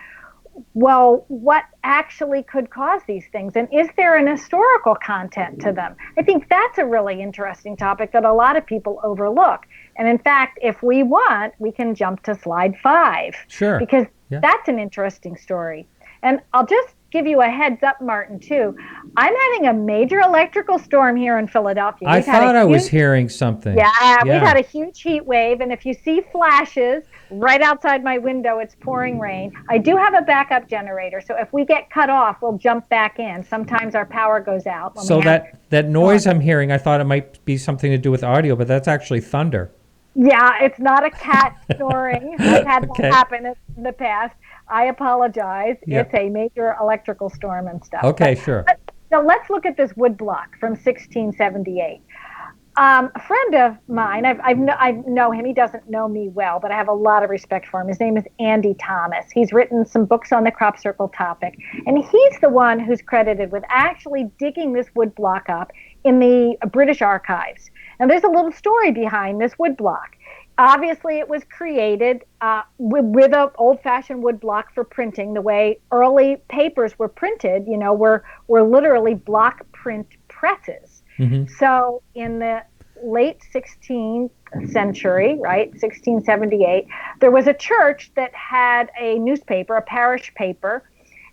well, what actually could cause these things, and is there an historical content to them? I think that's a really interesting topic that a lot of people overlook. And in fact, if we want, we can jump to slide 5. Sure. Because that's an interesting story. And I'll just give you a heads up, Martin, too. I'm having a major electrical storm here in Philadelphia. I thought I was hearing something. Yeah, we've had a huge heat wave. And if you see flashes right outside my window, it's pouring rain. I do have a backup generator. So if we get cut off, we'll jump back in. Sometimes our power goes out. So that noise I'm hearing, I thought it might be something to do with audio, but that's actually thunder. Yeah, it's not a cat snoring. I've had that happen in the past. I apologize. It's a major electrical storm and stuff. Okay, sure. So let's look at this wood block from 1678. A friend of mine, I know him. He doesn't know me well, but I have a lot of respect for him. His name is Andy Thomas. He's written some books on the crop circle topic, and he's the one who's credited with actually digging this wood block up in the British archives. Now, there's a little story behind this wood block. Obviously, it was created with an old-fashioned wood block for printing. The way early papers were printed, were literally block print presses. Mm-hmm. So in the late 16th century, right, 1678, there was a church that had a newspaper, a parish paper,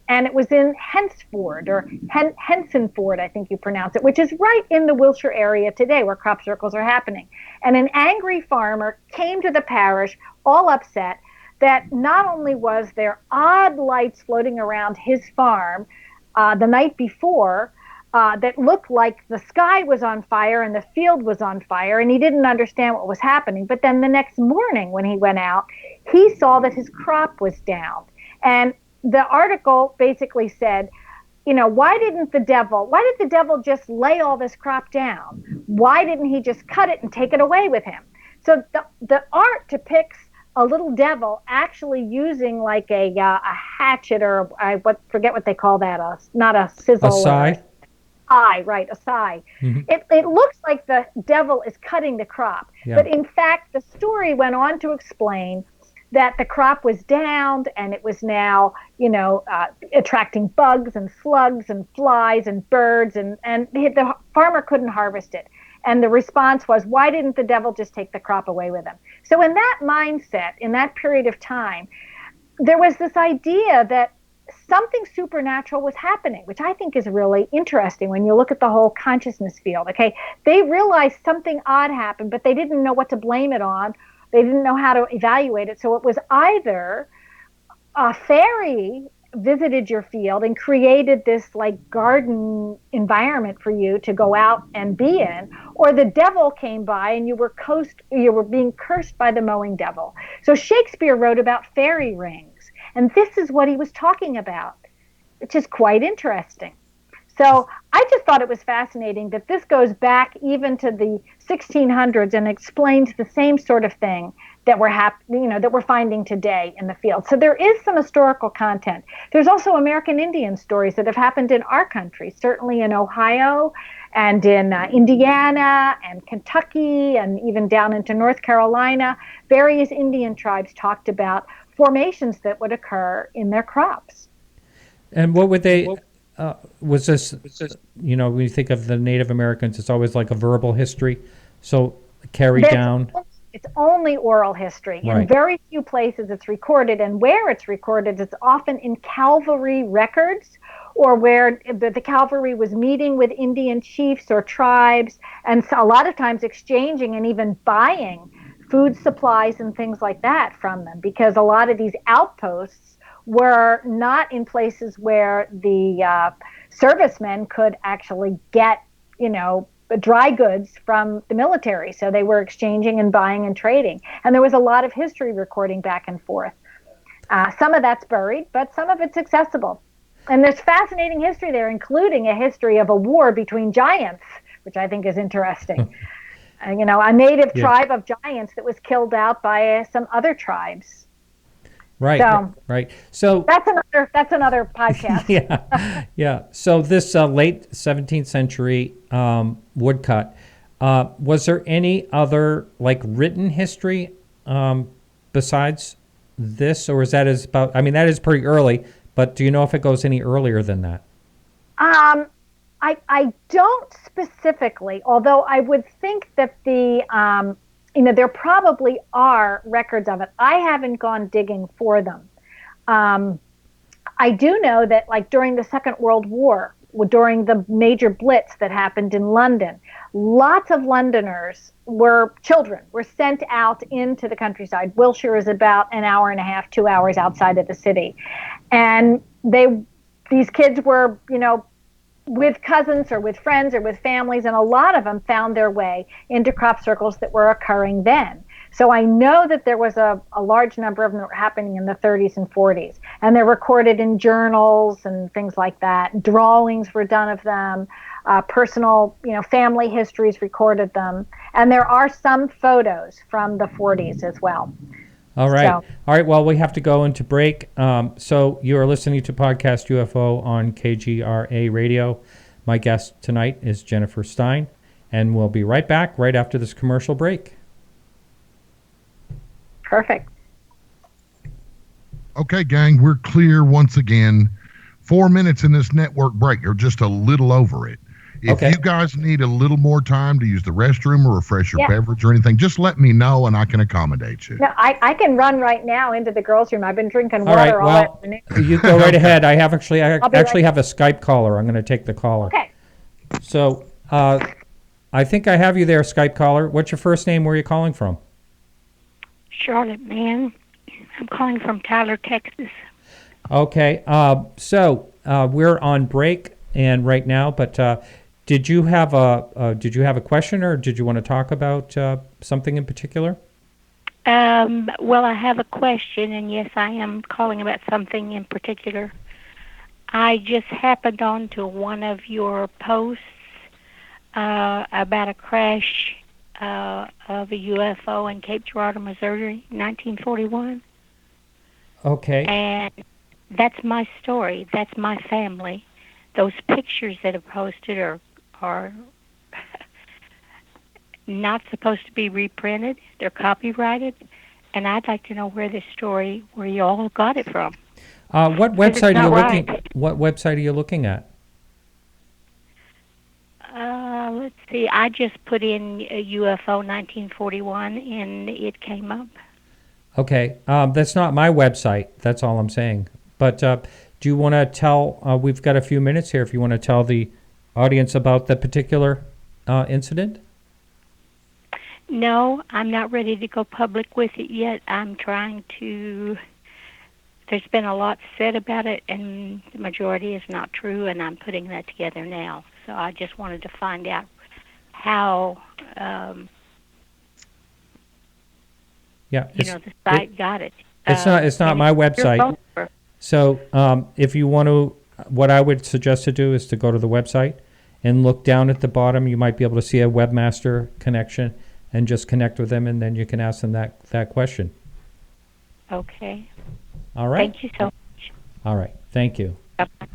and it was in Hensford, or Hensonford, I think you pronounce it, which is right in the Wiltshire area today where crop circles are happening. And an angry farmer came to the parish all upset that not only was there odd lights floating around his farm the night before that looked like the sky was on fire and the field was on fire, and he didn't understand what was happening. But then the next morning when he went out, he saw that his crop was down. And the article basically said, why did the devil just lay all this crop down? Why didn't he just cut it and take it away with him? So the art depicts a little devil actually using like a hatchet, or I forget what they call that, not a sizzle. A scythe? sigh, right? A sigh. It looks like the devil is cutting the crop, but in fact, the story went on to explain that the crop was downed and it was now, attracting bugs and slugs and flies and birds, and the farmer couldn't harvest it. And the response was, why didn't the devil just take the crop away with him? So in that mindset, in that period of time, there was this idea that something supernatural was happening, which I think is really interesting when you look at the whole consciousness field. Okay, they realized something odd happened, but they didn't know what to blame it on. They didn't know how to evaluate it. So it was either a fairy visited your field and created this like garden environment for you to go out and be in, or the devil came by and you were being cursed by the mowing devil. So Shakespeare wrote about fairy rings, and this is what he was talking about, which is quite interesting. So I just thought it was fascinating that this goes back even to the 1600s and explains the same sort of thing that we're finding today in the field. So there is some historical content. There's also American Indian stories that have happened in our country, certainly in Ohio and in Indiana and Kentucky and even down into North Carolina. Various Indian tribes talked about formations that would occur in their crops. And what would they... was this, when you think of the Native Americans, it's always like a verbal history, so carried down? It's only oral history. Right. In very few places it's recorded, and where it's recorded, it's often in cavalry records, or where the cavalry was meeting with Indian chiefs or tribes, and so a lot of times exchanging and even buying food supplies and things like that from them, because a lot of these outposts were not in places where the servicemen could actually get, dry goods from the military. So they were exchanging and buying and trading. And there was a lot of history recording back and forth. Some of that's buried, but some of it's accessible. And there's fascinating history there, including a history of a war between giants, which I think is interesting. A native tribe of giants that was killed out by some other tribes. Right. So that's another podcast. Yeah. So this late 17th century woodcut, was there any other written history besides this, or is that that is pretty early, but do you know if it goes any earlier than that? I don't specifically, although I would think that there probably are records of it. I haven't gone digging for them. I do know that during the Second World War, during the major blitz that happened in London, lots of Londoners children were sent out into the countryside. Wiltshire is about an hour and a half, 2 hours outside of the city. And these kids were, with cousins or with friends or with families, and a lot of them found their way into crop circles that were occurring then. So I know that there was a large number of them that were happening in the 30s and 40s, and they're recorded in journals and things like that. Drawings were done of them, personal, family histories recorded them, and there are some photos from the 40s as well. All right. Well, we have to go into break. So you are listening to Podcast UFO on KGRA Radio. My guest tonight is Jennifer Stein, and we'll be right back right after this commercial break. Perfect. Okay, gang, we're clear once again. 4 minutes in this network break, or just a little over it. If you guys need a little more time to use the restroom or refresh your beverage or anything, just let me know and I can accommodate you. No, I can run right now into the girls' room. I've been drinking water all afternoon. You go right ahead. I actually have a Skype caller. I'm going to take the caller. Okay. So I think I have you there, Skype caller. What's your first name? Where are you calling from? Charlotte, man. I'm calling from Tyler, Texas. Okay. So we're on break and right now, but did you have a question, or did you want to talk about something in particular? Well, I have a question, and yes, I am calling about something in particular. I just happened onto one of your posts about a crash of a UFO in Cape Girardeau, Missouri, 1941. Okay. And that's my story. That's my family. those pictures that are posted are not supposed to be reprinted. They're copyrighted, and I'd like to know where you all got it from. What website are you looking? Right. What website are you looking at? Let's see. I just put in UFO 1941, and it came up. Okay, that's not my website. That's all I'm saying. But do you want to tell? We've got a few minutes here. If you want to tell the audience about the particular incident. No, I'm not ready to go public with it yet. I'm trying to. There's been a lot said about it, and the majority is not true, and I'm putting that together now. So I just wanted to find out how, the site got it. It's not my website. So if you want to, what I would suggest to do is to go to the website and look down at the bottom. You might be able to see a webmaster connection and just connect with them, and then you can ask them that question. Okay. All right. Thank you so much. All right. Thank you. Bye-bye.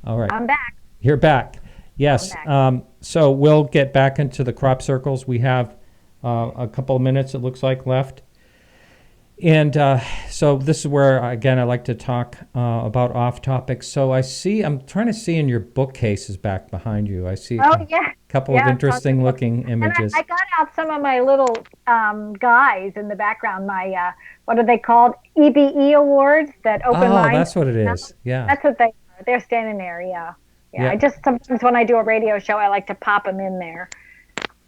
All right. I'm back. You're back. Yes. So we'll get back into the crop circles. We have a couple of minutes, it looks like, left. And so this is where, again, I like to talk about off topics. So I'm trying to see in your bookcases back behind you. I see a couple of interesting looking images. And I got out some of my little guys in the background, my, what are they called? EBE awards that open minds. Oh, that's what it is. Yeah. That's what they are. They're standing there, yeah. I just, sometimes when I do a radio show, I like to pop them in there.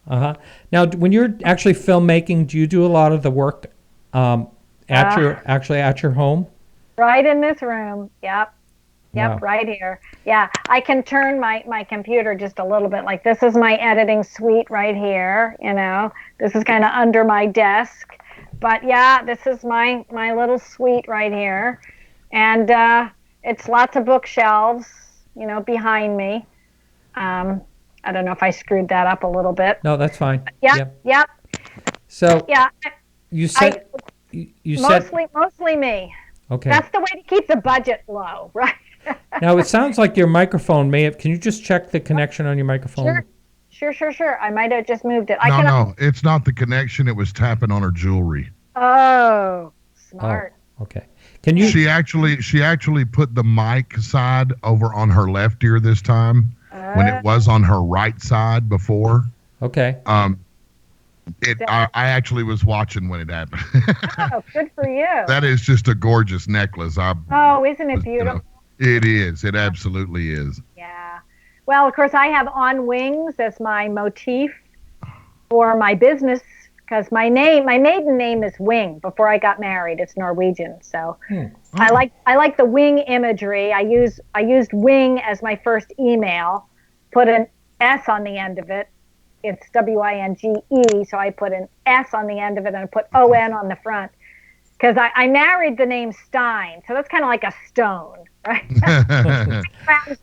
Uh-huh. Now, when you're actually filmmaking, do you do a lot of the work at your home? Right in this room. Yep. Wow. Right here. Yeah, I can turn my computer just a little bit. Like, this is my editing suite right here, This is kind of under my desk. But yeah, this is my little suite right here. And it's lots of bookshelves, behind me. I don't know if I screwed that up a little bit. No, that's fine. Yep. So yeah, you said mostly me. Okay. That's the way to keep the budget low, right? Now, it sounds like your microphone can you just check the connection on your microphone? Sure. I might have just moved it. No, it's not the connection. It was tapping on her jewelry. Oh, smart. Oh, okay. Can you? She actually put the mic side over on her left ear this time when it was on her right side before. Okay. I actually was watching when it happened. Oh, good for you. That is just a gorgeous necklace. Isn't it beautiful? It is. It absolutely is. Yeah. Well, of course, I have on wings as my motif for my business because my maiden name is Wing. Before I got married, it's Norwegian, so I like the wing imagery. I used Wing as my first email. Put an S on the end of it. It's WINGE, so I put an S on the end of it and I put ON on the front because I married the name Stein, so that's kind of like a stone, right?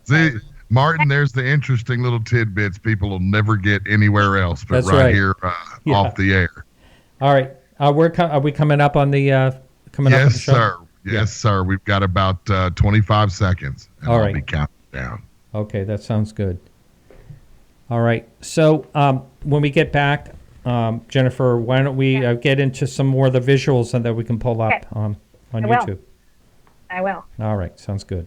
See, Martin, there's the interesting little tidbits people will never get anywhere else but that's right here off the air. All right. Are we coming up on the up on the show? Sir. Yes, sir. We've got about 25 seconds. And All I'll right. be counting down. Okay, that sounds good. All right. So when we get back, Jennifer, why don't we get into some more of the visuals and that we can pull up on YouTube? I will. All right. Sounds good.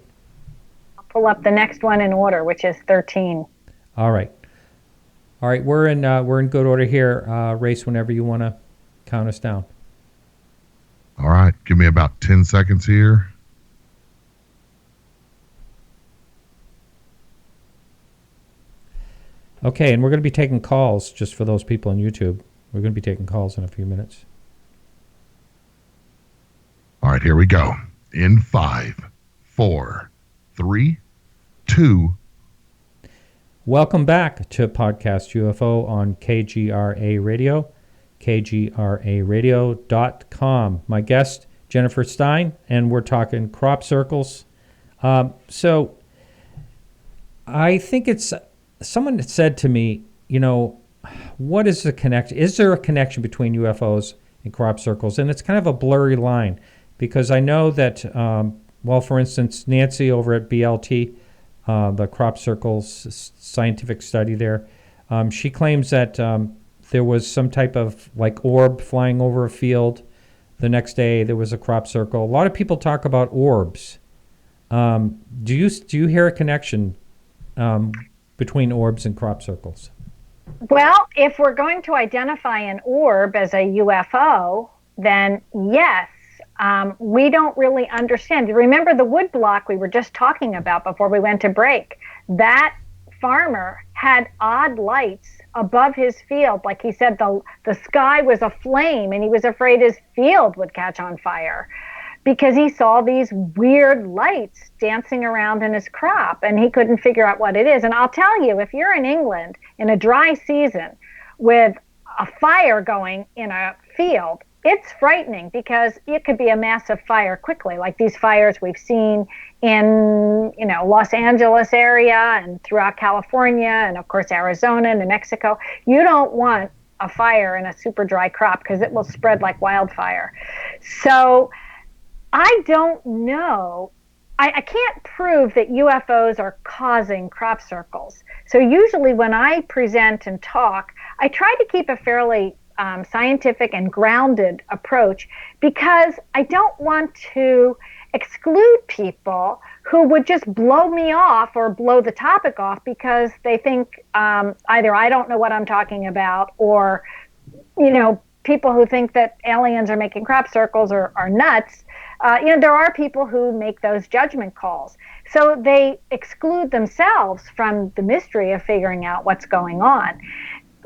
I'll pull up the next one in order, which is 13. All right. We're in good order here. Race whenever you want to count us down. All right. Give me about 10 seconds here. Okay, and we're going to be taking calls just for those people on YouTube. We're going to be taking calls in a few minutes. All right, here we go. In 5, 4, 3, 2. Welcome back to Podcast UFO on KGRA Radio, kgraradio.com. My guest, Jennifer Stein, and we're talking crop circles. So I think someone said to me, what is the connection? Is there a connection between UFOs and crop circles? And it's kind of a blurry line because I know that Well, for instance, Nancy over at BLT, the crop circles scientific study there, she claims that there was some type of like orb flying over a field. The next day there was a crop circle. A lot of people talk about orbs. Do you hear a connection between orbs and crop circles? Well, if we're going to identify an orb as a UFO, then yes. We don't really understand. Remember the wood block we were just talking about before we went to break? That farmer had odd lights above his field. Like he said, the sky was aflame and he was afraid his field would catch on fire because he saw these weird lights dancing around in his crop and he couldn't figure out what it is. And I'll tell you, if you're in England in a dry season with a fire going in a field, it's frightening because it could be a massive fire quickly, like these fires we've seen in, Los Angeles area and throughout California and, of course, Arizona and New Mexico. You don't want a fire in a super dry crop because it will spread like wildfire. So I don't know. I can't prove that UFOs are causing crop circles. So usually when I present and talk, I try to keep a fairly scientific and grounded approach because I don't want to exclude people who would just blow me off or blow the topic off because they think either I don't know what I'm talking about or, people who think that aliens are making crop circles are nuts. There are people who make those judgment calls. So they exclude themselves from the mystery of figuring out what's going on.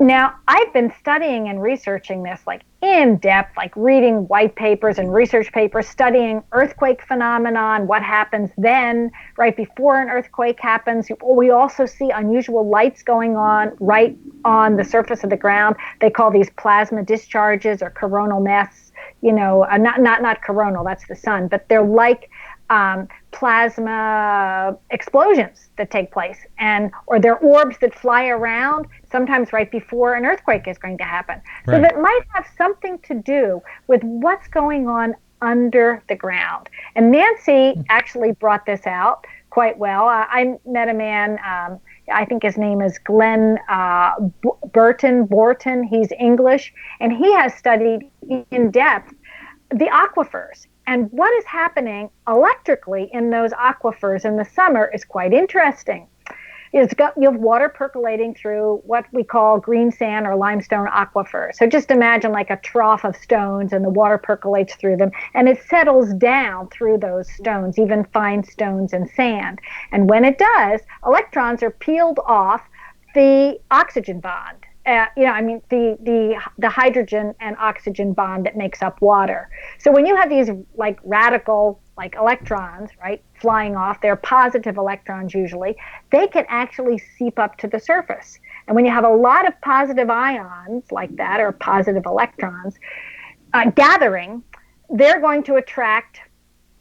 Now, I've been studying and researching this like in depth, like reading white papers and research papers, studying earthquake phenomenon, what happens then, right before an earthquake happens. We also see unusual lights going on right on the surface of the ground. They call these plasma discharges or coronal mass, not coronal, that's the sun, but they're like plasma explosions that take place or they're orbs that fly around sometimes right before an earthquake is going to happen. Right. So that might have something to do with what's going on under the ground. And Nancy actually brought this out quite well. I met a man, I think his name is Glenn Borton. He's English, and he has studied in depth the aquifers. And what is happening electrically in those aquifers in the summer is quite interesting. You have water percolating through what we call green sand or limestone aquifers. So just imagine like a trough of stones and the water percolates through them and it settles down through those stones, even fine stones and sand. And when it does, electrons are peeled off the oxygen bond. The hydrogen and oxygen bond that makes up water. So when you have these like radical like electrons, right, flying off, they're positive electrons usually, they can actually seep up to the surface. And when you have a lot of positive ions like that or positive electrons gathering, they're going to attract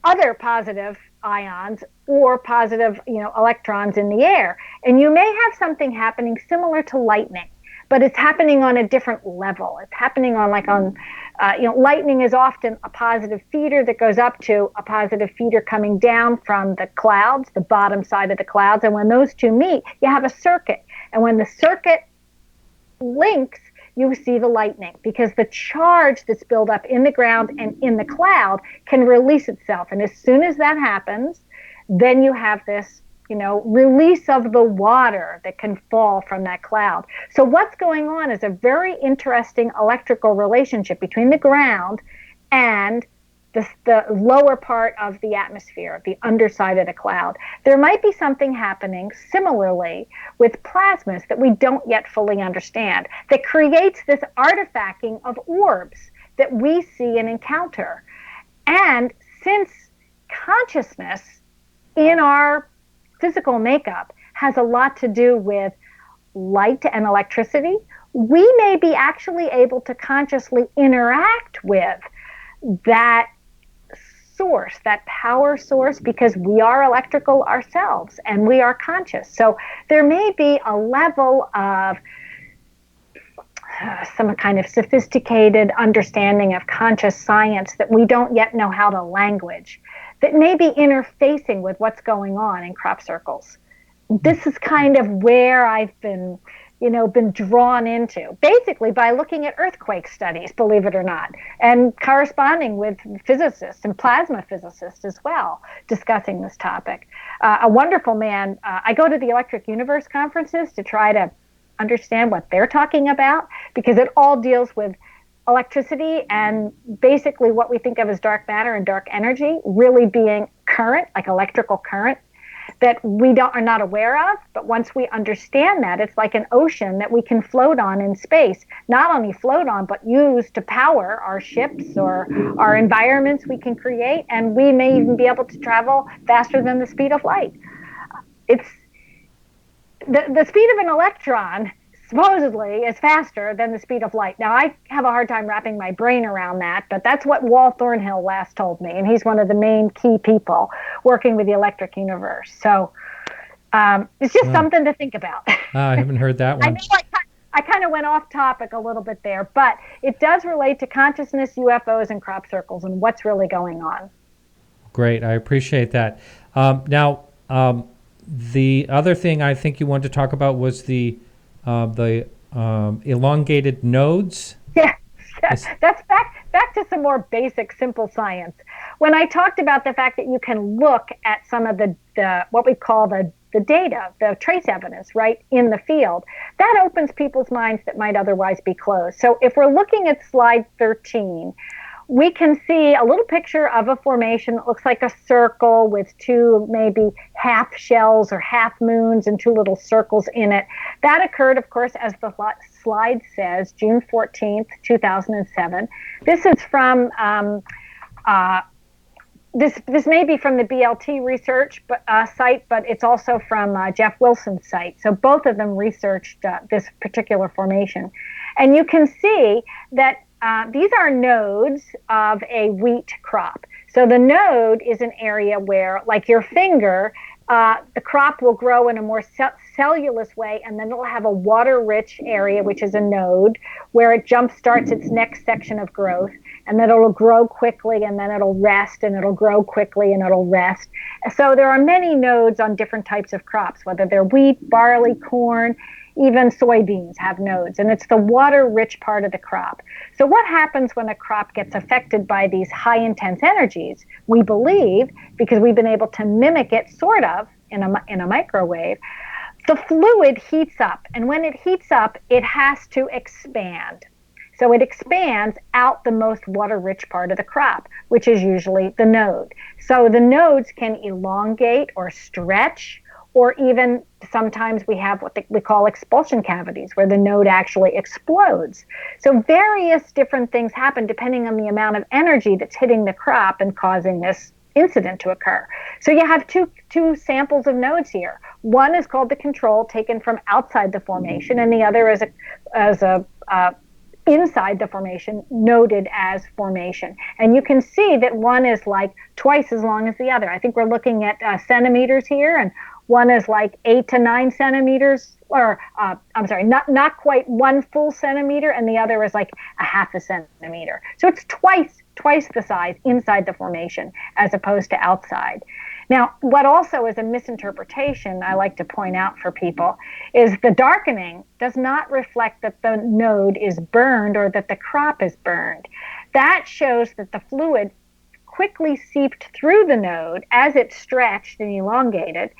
other positive ions or positive, electrons in the air. And you may have something happening similar to lightning. But it's happening on a different level. It's happening on lightning is often a positive feeder that goes up to a positive feeder coming down from the clouds, the bottom side of the clouds. And when those two meet, you have a circuit. And when the circuit links, you see the lightning because the charge that's built up in the ground and in the cloud can release itself. And as soon as that happens, then you have this release of the water that can fall from that cloud. So what's going on is a very interesting electrical relationship between the ground and the lower part of the atmosphere, the underside of the cloud. There might be something happening similarly with plasmas that we don't yet fully understand that creates this artifacting of orbs that we see and encounter. And since consciousness in our physical makeup has a lot to do with light and electricity, we may be actually able to consciously interact with that source, that power source, because we are electrical ourselves and we are conscious. So there may be a level of some kind of sophisticated understanding of conscious science that we don't yet know how to language, that may be interfacing with what's going on in crop circles. This is kind of where I've been drawn into, basically by looking at earthquake studies, believe it or not, and corresponding with physicists and plasma physicists as well, discussing this topic. A wonderful man, I go to the Electric Universe conferences to try to understand what they're talking about, because it all deals with electricity and basically what we think of as dark matter and dark energy really being current, like electrical current, that we are not aware of. But once we understand that, it's like an ocean that we can float on in space. Not only float on, but use to power our ships or our environments we can create, and we may even be able to travel faster than the speed of light. It's the speed of an electron supposedly is faster than the speed of light. Now, I have a hard time wrapping my brain around that, but that's what Walt Thornhill last told me, and he's one of the main key people working with the Electric Universe. So it's just something to think about. I haven't heard that one. I know I kind of went off topic a little bit there, but it does relate to consciousness, UFOs, and crop circles and what's really going on. Great. I appreciate that. Now, the other thing I think you wanted to talk about was the elongated nodes. Yeah, that's back to some more basic, simple science. When I talked about the fact that you can look at some of the what we call the data, the trace evidence, right, in the field, that opens people's minds that might otherwise be closed. So if we're looking at slide 13, we can see a little picture of a formation that looks like a circle with two maybe half shells or half moons and two little circles in it. That occurred, of course, as the slide says, June 14th, 2007. This is from, this may be from the BLT research site, but it's also from Jeff Wilson's site. So both of them researched this particular formation. And you can see that these are nodes of a wheat crop. So the node is an area where, like your finger, the crop will grow in a more cellulose way, and then it'll have a water-rich area, which is a node, where it jump starts its next section of growth, and then it'll grow quickly, and then it'll rest, and it'll grow quickly, and it'll rest. So there are many nodes on different types of crops, whether they're wheat, barley, corn, even soybeans have nodes, and it's the water-rich part of the crop. So what happens when a crop gets affected by these high-intense energies? We believe, because we've been able to mimic it sort of in a microwave, the fluid heats up, and when it heats up, it has to expand. So it expands out the most water-rich part of the crop, which is usually the node. So the nodes can elongate or stretch, or even sometimes we have what we call expulsion cavities, where the node actually explodes. So various different things happen depending on the amount of energy that's hitting the crop and causing this incident to occur. So you have two samples of nodes here. One is called the control, taken from outside the formation, and the other is inside the formation, noted as formation. And you can see that one is like twice as long as the other. I think we're looking at centimeters here, and one is like 8 to 9 centimeters, or I'm sorry, not quite 1 full centimeter, and the other is like a half a centimeter. So it's twice the size inside the formation as opposed to outside. Now, what also is a misinterpretation I like to point out for people is the darkening does not reflect that the node is burned or that the crop is burned. That shows that the fluid quickly seeped through the node as it stretched and elongated,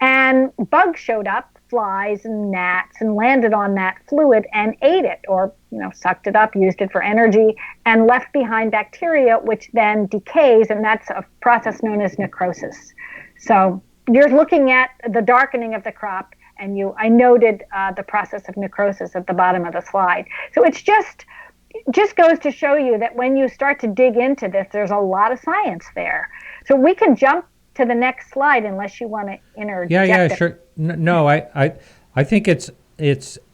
and bugs showed up, flies and gnats, and landed on that fluid and ate it, or sucked it up, used it for energy, and left behind bacteria, which then decays, and that's a process known as necrosis. So you're looking at the darkening of the crop, and I noted the process of necrosis at the bottom of the slide. So it's just goes to show you that when you start to dig into this, there's a lot of science there. So we can jump to the next slide unless you want to interject. Yeah, sure. No, I think it's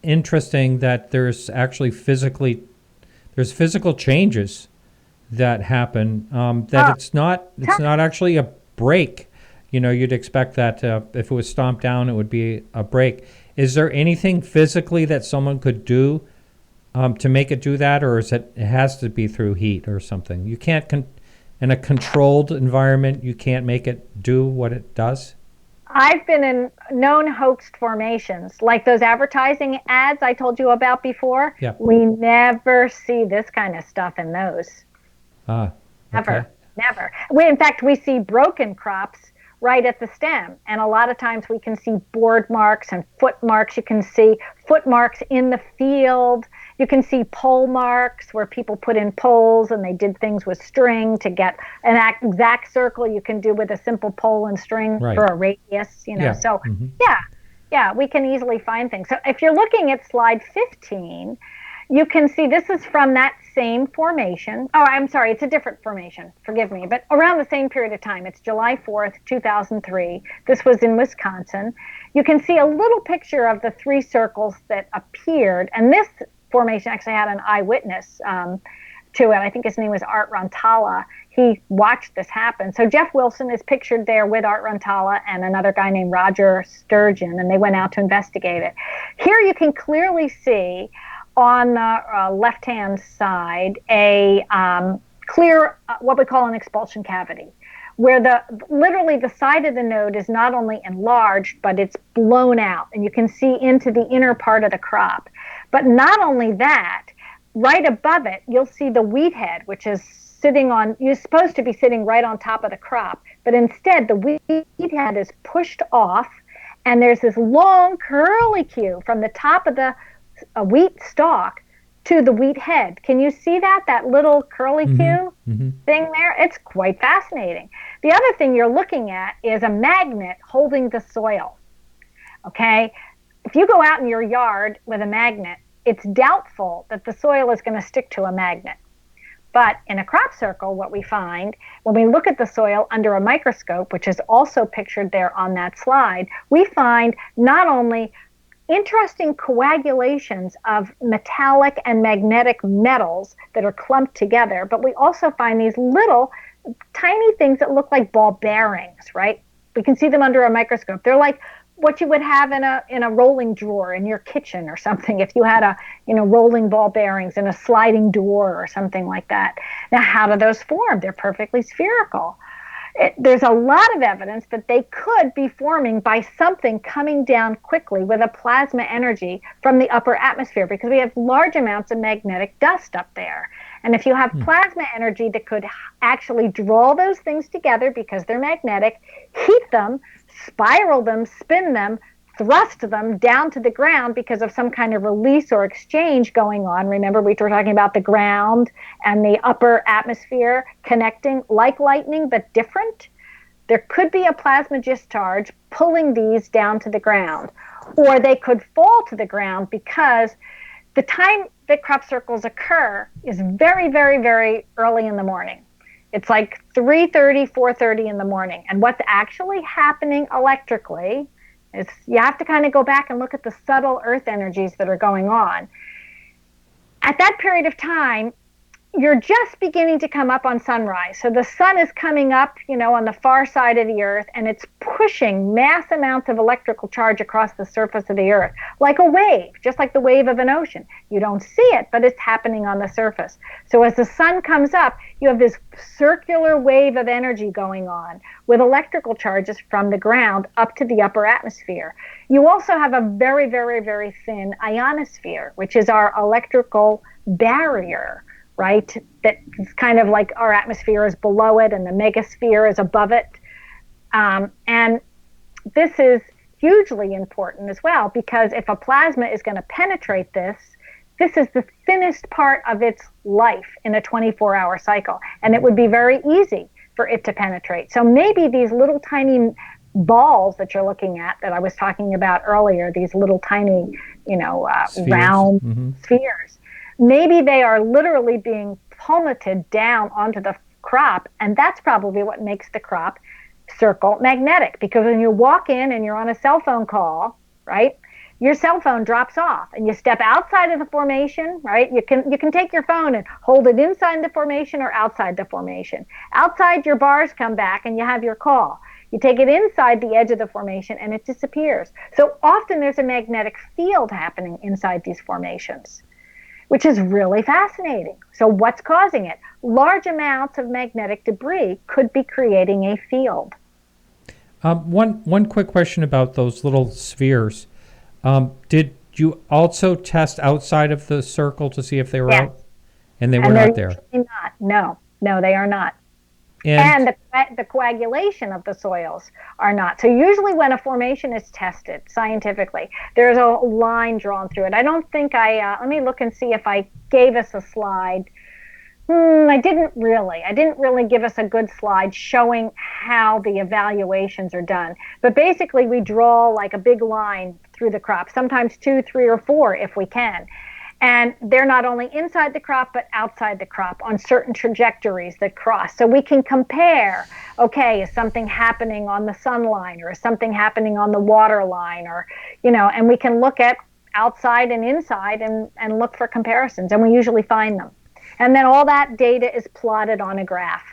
interesting that there's actually physical changes that happen. It's not actually a break. You'd expect that if it was stomped down, it would be a break. Is there anything physically that someone could do to make it do that, or is it has to be through heat or something? You can't, in a controlled environment, you can't make it do what it does? I've been in known hoaxed formations, like those advertising ads I told you about before. Yeah. We never see this kind of stuff in those. Ah, Never, okay. never. In fact, we see broken crops right at the stem. And a lot of times we can see board marks and foot marks. You can see foot marks in the field. You can see pole marks where people put in poles and they did things with string to get an exact circle you can do with a simple pole and string for a radius, Yeah. So, Mm-hmm. yeah, we can easily find things. So if you're looking at slide 15, you can see this is from that same formation. Oh, I'm sorry, it's a different formation. Forgive me. But around the same period of time, it's July 4th, 2003. This was in Wisconsin. You can see a little picture of the three circles that appeared. And this formation actually had an eyewitness to it. I think his name was Art Rantala. He watched this happen. So Jeff Wilson is pictured there with Art Rantala and another guy named Roger Sturgeon, and they went out to investigate it. Here you can clearly see on the left-hand side a clear, what we call an expulsion cavity, where literally the side of the node is not only enlarged, but it's blown out, and you can see into the inner part of the crop. But not only that, right above it, you'll see the wheat head, which is you're supposed to be sitting right on top of the crop, but instead the wheat head is pushed off, and there's this long curly queue from the top of the wheat stalk to the wheat head. Can you see that little curly queue thing there? It's quite fascinating. The other thing you're looking at is a magnet holding the soil. Okay? If you go out in your yard with a magnet, it's doubtful that the soil is going to stick to a magnet. But in a crop circle, what we find when we look at the soil under a microscope, which is also pictured there on that slide, we find not only interesting coagulations of metallic and magnetic metals that are clumped together, but we also find these little tiny things that look like ball bearings, right? We can see them under a microscope. They're like what you would have in a rolling drawer in your kitchen or something, if you had rolling ball bearings in a sliding door or something like that. Now, how do those form? They're perfectly spherical. There's a lot of evidence that they could be forming by something coming down quickly with a plasma energy from the upper atmosphere, because we have large amounts of magnetic dust up there. And if you have plasma energy that could actually draw those things together because they're magnetic, heat them, spiral them, spin them, thrust them down to the ground because of some kind of release or exchange going on. Remember, we were talking about the ground and the upper atmosphere connecting like lightning, but different. There could be a plasma discharge pulling these down to the ground, or they could fall to the ground because the time that crop circles occur is very, very, very early in the morning. It's like 3:30, 4:30 in the morning. And what's actually happening electrically is you have to kind of go back and look at the subtle earth energies that are going on. At that period of time, you're just beginning to come up on sunrise. So the sun is coming up, on the far side of the earth, and it's pushing mass amounts of electrical charge across the surface of the earth, like a wave, just like the wave of an ocean. You don't see it, but it's happening on the surface. So as the sun comes up, you have this circular wave of energy going on with electrical charges from the ground up to the upper atmosphere. You also have a very, very, very thin ionosphere, which is our electrical barrier, right? That is kind of like our atmosphere is below it and the megasphere is above it. And this is hugely important as well, because if a plasma is going to penetrate this is the thinnest part of its life in a 24-hour cycle. And it would be very easy for it to penetrate. So maybe these little tiny balls that you're looking at that I was talking about earlier, these little tiny, round spheres, maybe they are literally being plummeted down onto the crop, and that's probably what makes the crop circle magnetic. Because when you walk in and you're on a cell phone call, right, your cell phone drops off, and you step outside of the formation, right? You can take your phone and hold it inside the formation or outside the formation. Outside, your bars come back, and you have your call. You take it inside the edge of the formation, and it disappears. So often there's a magnetic field happening inside these formations. which is really fascinating. So what's causing it? Large amounts of magnetic debris could be creating a field. One quick question about those little spheres. Did you also test outside of the circle to see if they were out? And they were not there? Not. No, they are not. And the coagulation of the soils are not. So usually when a formation is tested scientifically, there's a line drawn through it. I don't think let me look and see if I gave us a slide. I didn't really give us a good slide showing how the evaluations are done. But basically we draw like a big line through the crop, sometimes 2, 3, or 4 if we can. And they're not only inside the crop, but outside the crop on certain trajectories that cross. So we can compare, okay, is something happening on the sun line, or is something happening on the water line, or, and we can look at outside and inside and look for comparisons, and we usually find them. And then all that data is plotted on a graph.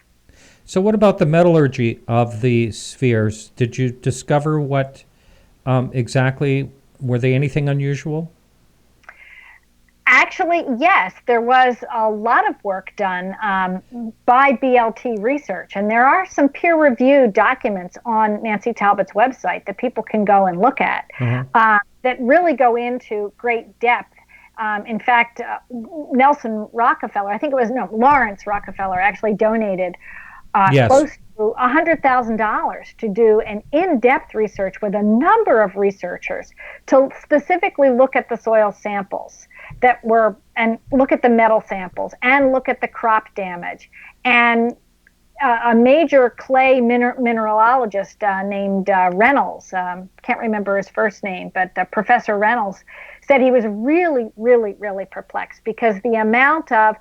So what about the metallurgy of the spheres? Did you discover what exactly, were they anything unusual? Actually, yes, there was a lot of work done by BLT Research, and there are some peer-reviewed documents on Nancy Talbot's website that people can go and look at that really go into great depth. In fact, Lawrence Rockefeller actually donated close to $100,000 to do an in-depth research with a number of researchers to specifically look at the soil samples and look at the metal samples and look at the crop damage. And a major clay mineralogist named Reynolds, can't remember his first name, but Professor Reynolds said he was really, really, really perplexed because the amount of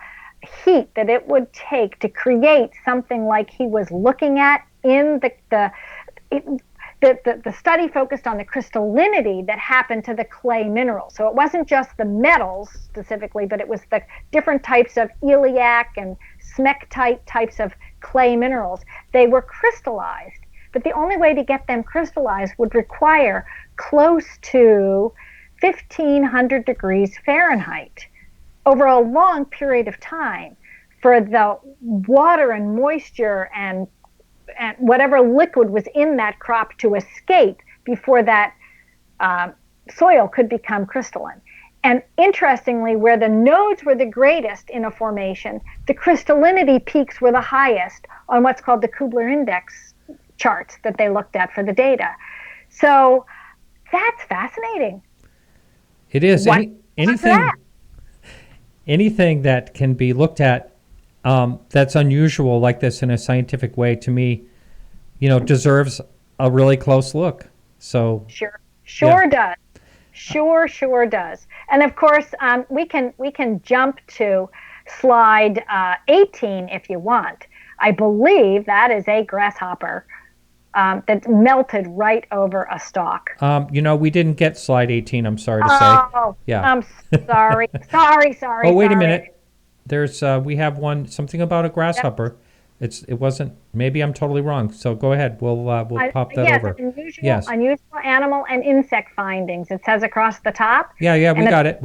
heat that it would take to create something like he was looking at in the study focused on the crystallinity that happened to the clay minerals. So it wasn't just the metals specifically, but it was the different types of iliac and smectite types of clay minerals. They were crystallized, but the only way to get them crystallized would require close to 1,500 degrees Fahrenheit over a long period of time for the water and moisture and whatever liquid was in that crop to escape before that soil could become crystalline. And interestingly, where the nodes were the greatest in a formation, the crystallinity peaks were the highest on what's called the Kubler index charts that they looked at for the data. So that's fascinating. It is. Anything that can be looked at that's unusual like this in a scientific way, to me, deserves a really close look. So sure does. Sure does. And of course, we can jump to slide 18 if you want. I believe that is a grasshopper that's melted right over a stalk. We didn't get slide 18, I'm sorry to say. Oh, yeah. I'm sorry. sorry. Oh, wait a minute. There's we have something about a grasshopper. Yep. It wasn't. Maybe I'm totally wrong. So go ahead. We'll pop that over. Unusual animal and insect findings. It says across the top. Yeah. We got it.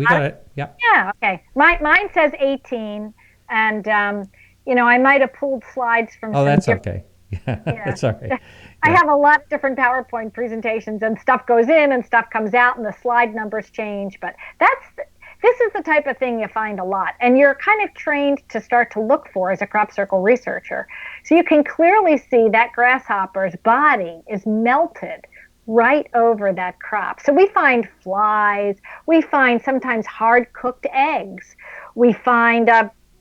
Yep. Yeah. Okay. Mine says 18, and I might have pulled slides from. Oh, that's okay. Yeah, that's all right. Yeah. I have a lot of different PowerPoint presentations, and stuff goes in and stuff comes out, and the slide numbers change. But this is the type of thing you find a lot, and you're kind of trained to start to look for as a crop circle researcher. So you can clearly see that grasshopper's body is melted right over that crop. So we find flies, we find sometimes hard-cooked eggs, we find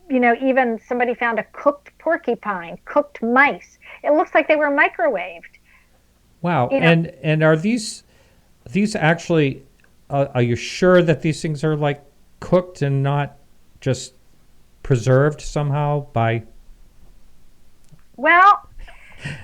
even somebody found a cooked porcupine, cooked mice. It looks like they were microwaved. Wow. And are these actually, are you sure that these things are like cooked and not just preserved somehow by? Well,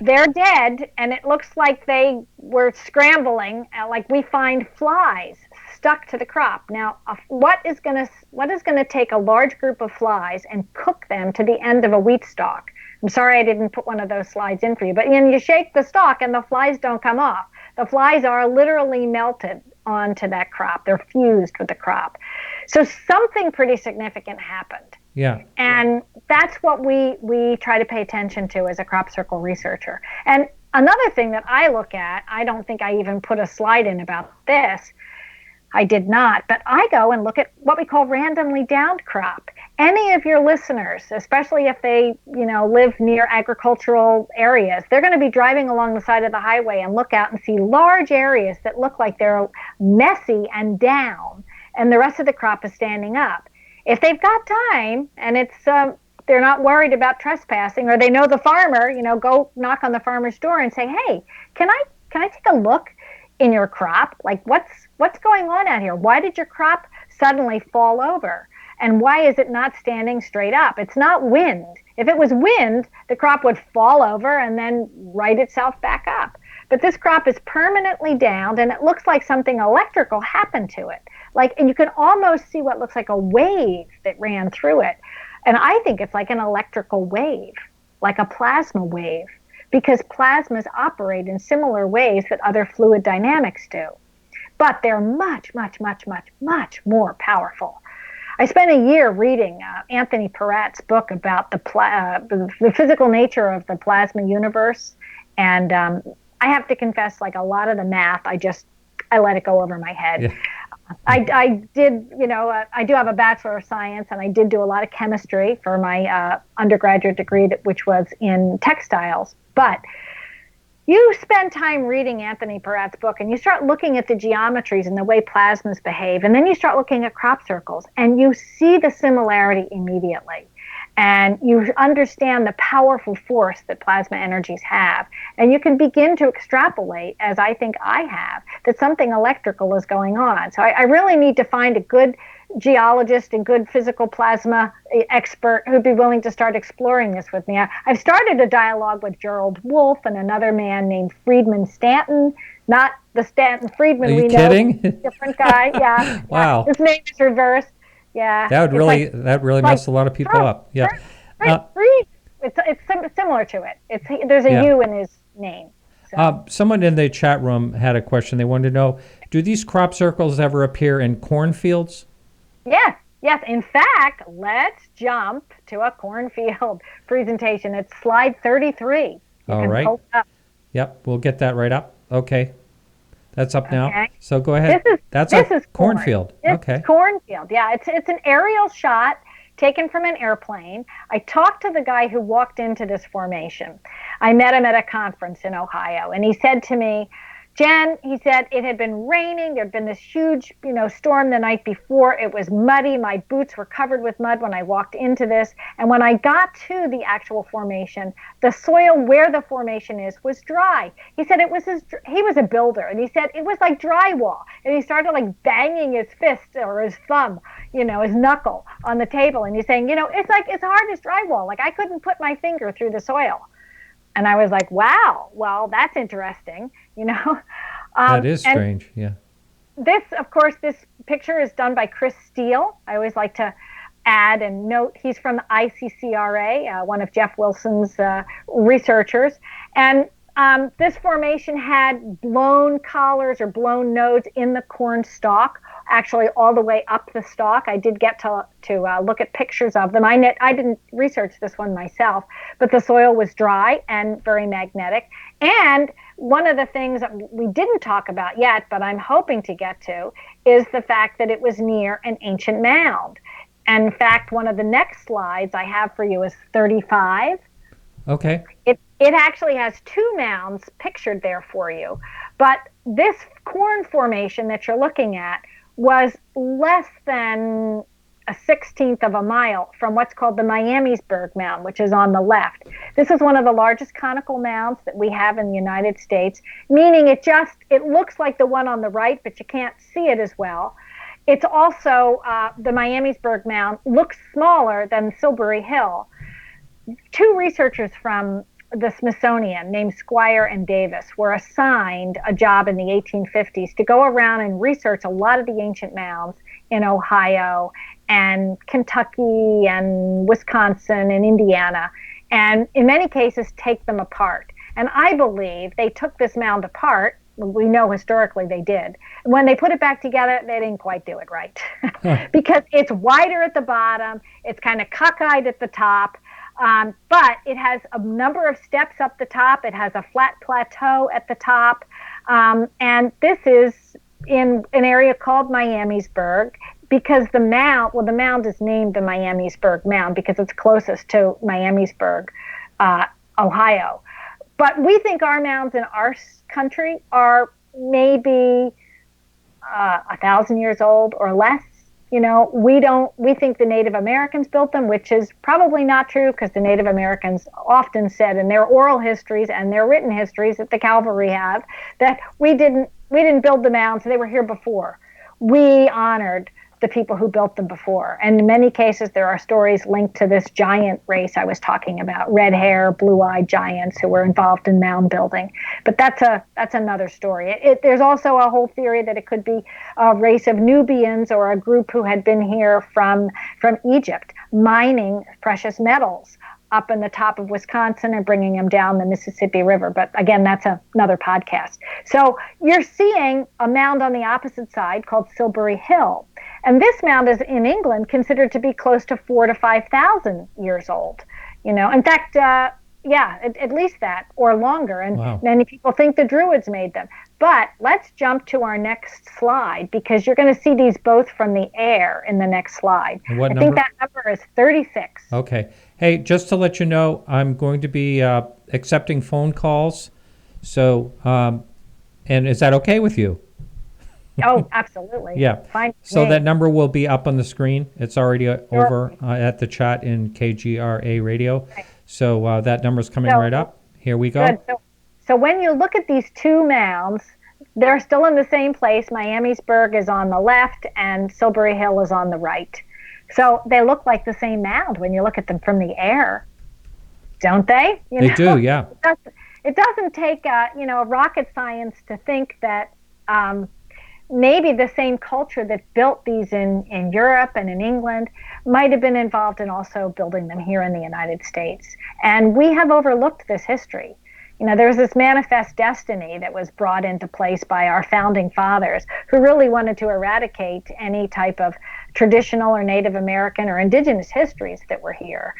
they're dead, and it looks like they were scrambling. Like we find flies stuck to the crop. Now, what is going to take a large group of flies and cook them to the end of a wheat stalk? I'm sorry I didn't put one of those slides in for you, but you shake the stalk and the flies don't come off. The flies are literally melted onto that crop. They're fused with the crop. So something pretty significant happened. Yeah. And that's what we try to pay attention to as a crop circle researcher. And another thing that I look at, I don't think I even put a slide in about this. I did not, but I go and look at what we call randomly downed crop. Any of your listeners, especially if they, live near agricultural areas, they're going to be driving along the side of the highway and look out and see large areas that look like they're messy and down, and the rest of the crop is standing up. If they've got time and it's they're not worried about trespassing, or they know the farmer, go knock on the farmer's door and say, "Hey, can I take a look in your crop? Like what's going on out here? Why did your crop suddenly fall over? And why is it not standing straight up?" It's not wind. If it was wind, the crop would fall over and then right itself back up. But this crop is permanently downed, and it looks like something electrical happened to it. And you can almost see what looks like a wave that ran through it. And I think it's like an electrical wave, like a plasma wave, because plasmas operate in similar ways that other fluid dynamics do. But they're much, much, much, much, much more powerful. I spent a year reading Anthony Peratt's book about the physical nature of the plasma universe. And I have to confess, a lot of the math, I let it go over my head. Yeah. I did, I do have a Bachelor of Science, and I did do a lot of chemistry for my undergraduate degree, which was in textiles. But you spend time reading Anthony Peratt's book, and you start looking at the geometries and the way plasmas behave, and then you start looking at crop circles, and you see the similarity immediately. And you understand the powerful force that plasma energies have. And you can begin to extrapolate, as I think I have, that something electrical is going on. So I really need to find a good geologist and good physical plasma expert who'd be willing to start exploring this with me. I've started a dialogue with Gerald Wolfe and another man named Friedman Stanton, not the Stanton Friedman we know. Are you kidding? Different guy, yeah. Wow. His name is reversed. Yeah, that really messed a lot of people up. Yeah, it's similar to it. There's a U in his name. So. Someone in the chat room had a question. They wanted to know: do these crop circles ever appear in cornfields? Yes. In fact, let's jump to a cornfield presentation. It's slide 33. All right. Yep, we'll get that right up. Okay. That's up now. So go ahead. This is cornfield. It's cornfield. Yeah, it's an aerial shot taken from an airplane. I talked to the guy who walked into this formation. I met him at a conference in Ohio, and he said to me, "Jen," he said, "it had been raining. There'd been this huge, storm the night before. It was muddy. My boots were covered with mud when I walked into this. And when I got to the actual formation, the soil where the formation is was dry." He said he was a builder, and he said it was like drywall. And he started banging his fist or his thumb, his knuckle on the table. And he's saying, it's like as hard as drywall. I couldn't put my finger through the soil. And I was like, wow, well, that's interesting, that is strange, yeah. This picture is done by Chris Steele. I always like to add and note he's from the ICCRA, one of Jeff Wilson's researchers. And this formation had blown collars or blown nodes in the corn stalk, actually all the way up the stalk. I did get to look at pictures of them. I didn't research this one myself, but the soil was dry and very magnetic. And one of the things that we didn't talk about yet, but I'm hoping to get to, is the fact that it was near an ancient mound. And in fact, one of the next slides I have for you is 35. Okay. It actually has two mounds pictured there for you. But this corn formation that you're looking at was less than a 16th of a mile from what's called the Miamisburg Mound, which is on the left. This is one of the largest conical mounds that we have in the United States, meaning it looks like the one on the right, but you can't see it as well. It's also, the Miamisburg Mound looks smaller than Silbury Hill. Two researchers from the Smithsonian named Squire and Davis were assigned a job in the 1850s to go around and research a lot of the ancient mounds in Ohio and Kentucky and Wisconsin and Indiana, and in many cases take them apart. And I believe they took this mound apart we know historically they did. When they put it back together, they didn't quite do it right because it's wider at the bottom, it's kind of cockeyed at the top, but it has a number of steps up the top. It has a flat plateau at the top, and this is in an area called Miamisburg because the mound is named the Miamisburg Mound because it's closest to Miamisburg, Ohio. But we think our mounds in our country are maybe 1,000 years old or less. We think the Native Americans built them, which is probably not true because the Native Americans often said in their oral histories and their written histories that the cavalry have that we didn't build the mounds, they were here before. We honored the people who built them before. And in many cases, there are stories linked to this giant race I was talking about, red hair, blue-eyed giants who were involved in mound building. But that's another story. There's also a whole theory that it could be a race of Nubians or a group who had been here from Egypt, mining precious metals up in the top of Wisconsin and bringing them down the Mississippi River. But again, that's another podcast. So you're seeing a mound on the opposite side called Silbury Hill. And this mound is in England considered to be close to 4,000 to 5,000 years old. In fact, at least that or longer. And wow. Many people think the Druids made them. But let's jump to our next slide because you're going to see these both from the air in the next slide. And what I number? think that number is 36. Okay. Hey, just to let you know, I'm going to be accepting phone calls. So, and is that okay with you? Oh, absolutely. Yeah. Fine. So that number will be up on the screen. It's already over at the chat in KGRA radio. Okay. So that number's coming right up. Here we go. Good. So when you look at these two mounds, they're still in the same place. Miamisburg is on the left and Silbury Hill is on the right. So they look like the same mound when you look at them from the air, don't they? They do, yeah. It doesn't take a rocket science to think that maybe the same culture that built these in Europe and in England might have been involved in also building them here in the United States. And we have overlooked this history. There was this manifest destiny that was brought into place by our founding fathers who really wanted to eradicate any type of traditional or Native American or indigenous histories that were here.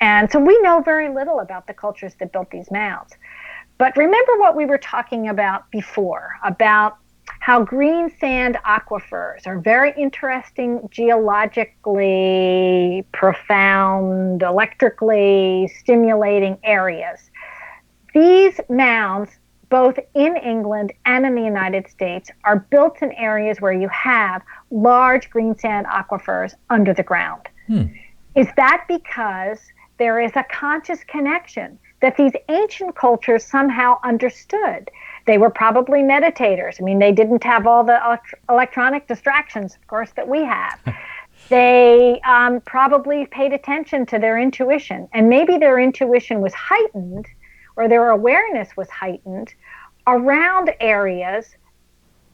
And so we know very little about the cultures that built these mounds. But remember what we were talking about before, about how green sand aquifers are very interesting, geologically profound, electrically stimulating areas. These mounds, both in England and in the United States, are built in areas where you have large green sand aquifers under the ground. Is that because there is a conscious connection that these ancient cultures somehow understood? They were probably meditators. I mean, they didn't have all the electronic distractions, of course, that we have. They probably paid attention to their intuition, and maybe their intuition was heightened or their awareness was heightened around areas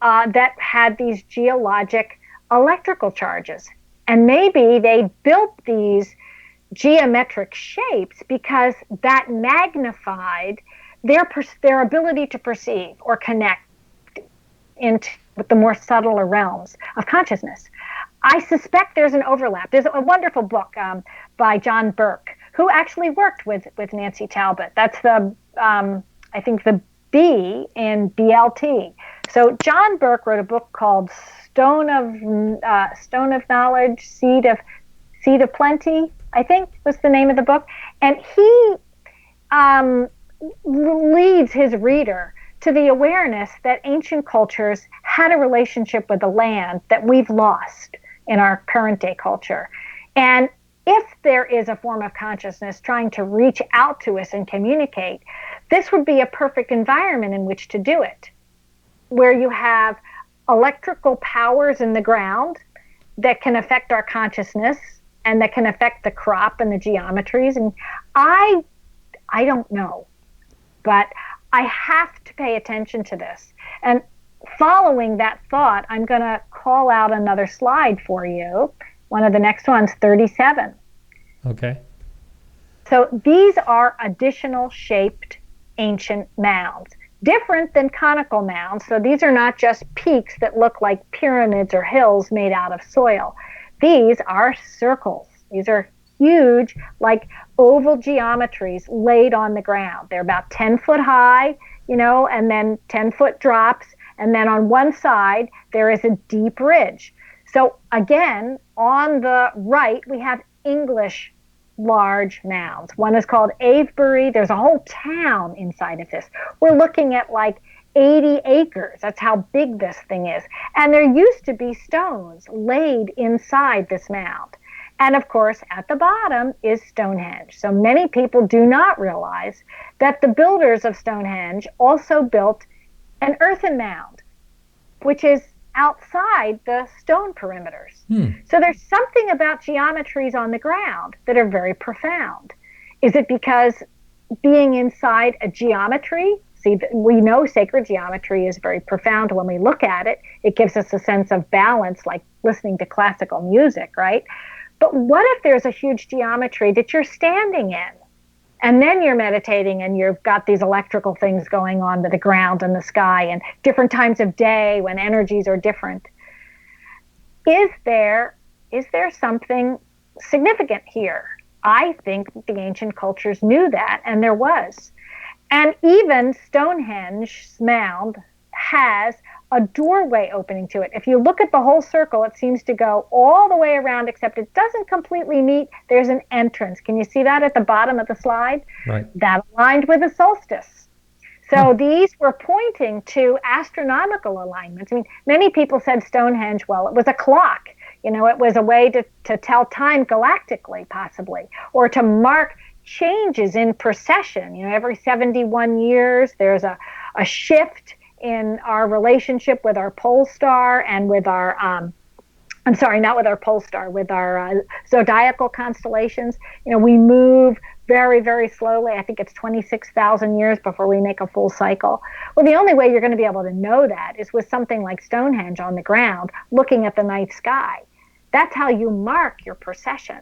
that had these geologic electrical charges. And maybe they built these geometric shapes because that magnified their ability to perceive or connect into with the more subtler realms of consciousness. I suspect there's an overlap. There's a wonderful book by John Burke, who actually worked with Nancy Talbot. That's the, I think, the B in BLT. So John Burke wrote a book called Stone of Knowledge, Seed of Plenty, I think was the name of the book. And he leads his reader to the awareness that ancient cultures had a relationship with the land that we've lost in our current day culture. And if there is a form of consciousness trying to reach out to us and communicate, this would be a perfect environment in which to do it, where you have electrical powers in the ground that can affect our consciousness and that can affect the crop and the geometries. And I don't know, but I have to pay attention to this. And following that thought, I'm going to call out another slide for you. One of the next ones, 37. Okay. So these are additional shaped ancient mounds. different than conical mounds. So these are not just peaks that look like pyramids or hills made out of soil. These are circles. These are huge, like oval geometries laid on the ground. They're about 10 foot high, and then 10-foot drops. And then on one side, there is a deep ridge. So again, on the right, we have English large mounds. One is called Avebury. There's a whole town inside of this. We're looking at like 80 acres. That's how big this thing is. And there used to be stones laid inside this mound. And of course, at the bottom is Stonehenge. So many people do not realize that the builders of Stonehenge also built an earthen mound, which is outside the stone perimeters. So there's something about geometries on the ground that are very profound. Is it because being inside a geometry, we know sacred geometry is very profound when we look at it. It gives us a sense of balance, like listening to classical music, right? But what if there's a huge geometry that you're standing in? And then you're meditating and you've got these electrical things going on with the ground and the sky and different times of day when energies are different. Is there something significant here? I think the ancient cultures knew that, and there was. And even Stonehenge's mound has a doorway opening to it. If you look at the whole circle, it seems to go all the way around, except it doesn't completely meet. There's an entrance. Can you see that at the bottom of the slide? Right. That aligned with the solstice. So these were pointing to astronomical alignments. I mean, many people said Stonehenge, well, it was a clock. It was a way to tell time galactically, possibly, or to mark changes in precession. Every 71 years, there's a shift in our relationship with our pole star and with our, I'm sorry, not with our pole star, with our zodiacal constellations. We move very, very slowly. I think it's 26,000 years before we make a full cycle. Well, the only way you're going to be able to know that is with something like Stonehenge on the ground, looking at the night sky. That's how you mark your precession.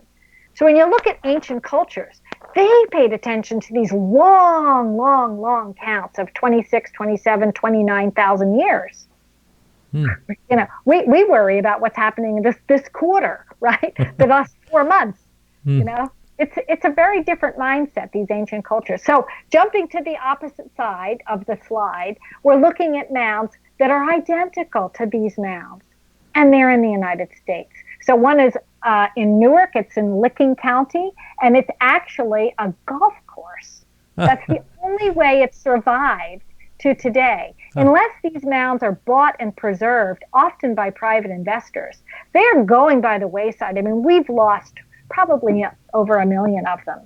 So when you look at ancient cultures, they paid attention to these long, long, long counts of 26, 27, 29,000 years. We worry about what's happening this quarter, right? The last 4 months. It's a very different mindset, these ancient cultures. So jumping to the opposite side of the slide, we're looking at mounds that are identical to these mounds, and they're in the United States. So one is in Newark, it's in Licking County, and it's actually a golf course. That's the only way it survived to today. Unless these mounds are bought and preserved, often by private investors, they are going by the wayside. I mean, we've lost probably over 1 million of them.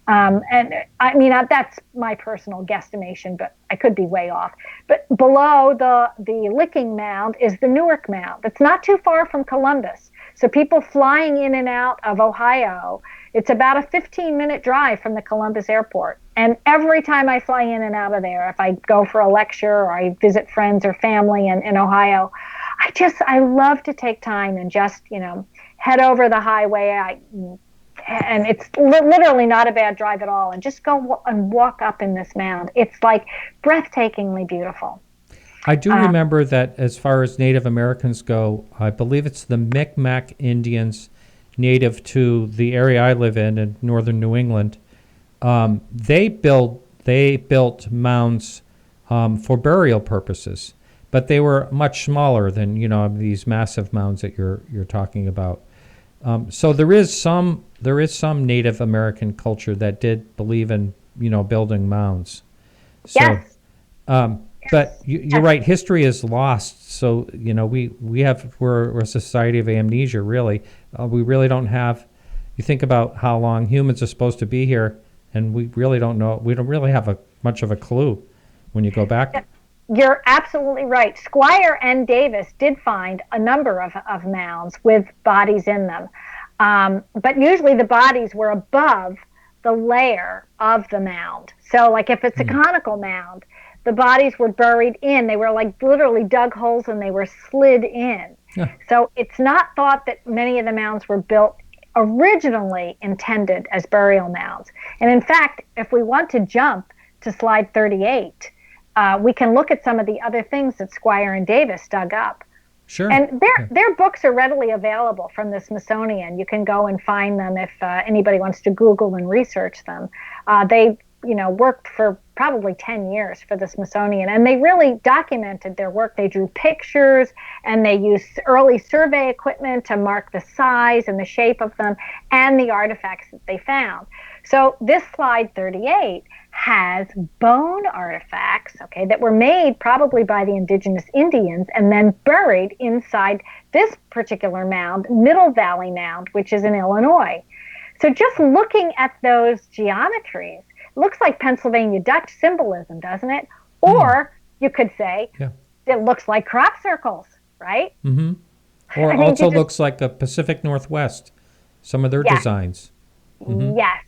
And I mean, that's my personal guesstimation, but I could be way off. But below the Licking Mound is the Newark Mound. It's not too far from Columbus. So people flying in and out of Ohio, it's about a 15-minute drive from the Columbus airport. And every time I fly in and out of there, if I go for a lecture or I visit friends or family in Ohio, I love to take time and just, head over the highway. And it's literally not a bad drive at all. And just go and walk up in this mound. It's like breathtakingly beautiful. I do remember that as far as Native Americans go, I believe it's the Micmac Indians native to the area I live in northern New England. They built mounds for burial purposes, but they were much smaller than these massive mounds that you're talking about. So there is some Native American culture that did believe in building mounds. So, yes. But you're right. History is lost. So we're a society of amnesia. Really, we really don't have. You think about how long humans are supposed to be here, and we really don't know. We don't really have much of a clue when you go back. You're absolutely right. Squire and Davis did find a number of mounds with bodies in them, but usually the bodies were above the layer of the mound. So, like if it's a conical mound, the bodies were buried in. They were like literally dug holes and they were slid in. Yeah. So it's not thought that many of the mounds were built originally intended as burial mounds. And in fact, if we want to jump to slide 38, we can look at some of the other things that Squire and Davis dug up. Sure. And their books are readily available from the Smithsonian. You can go and find them if anybody wants to Google and research them. They worked for probably 10 years for the Smithsonian, and they really documented their work. They drew pictures, and they used early survey equipment to mark the size and the shape of them and the artifacts that they found. So this slide 38 has bone artifacts, okay, that were made probably by the indigenous Indians and then buried inside this particular mound, Middle Valley Mound, which is in Illinois. So just looking at those geometries, looks like Pennsylvania Dutch symbolism, doesn't it? Or you could say it looks like crop circles, right? Mm-hmm. Or also looks like the Pacific Northwest, some of their designs. Mm-hmm. Yes.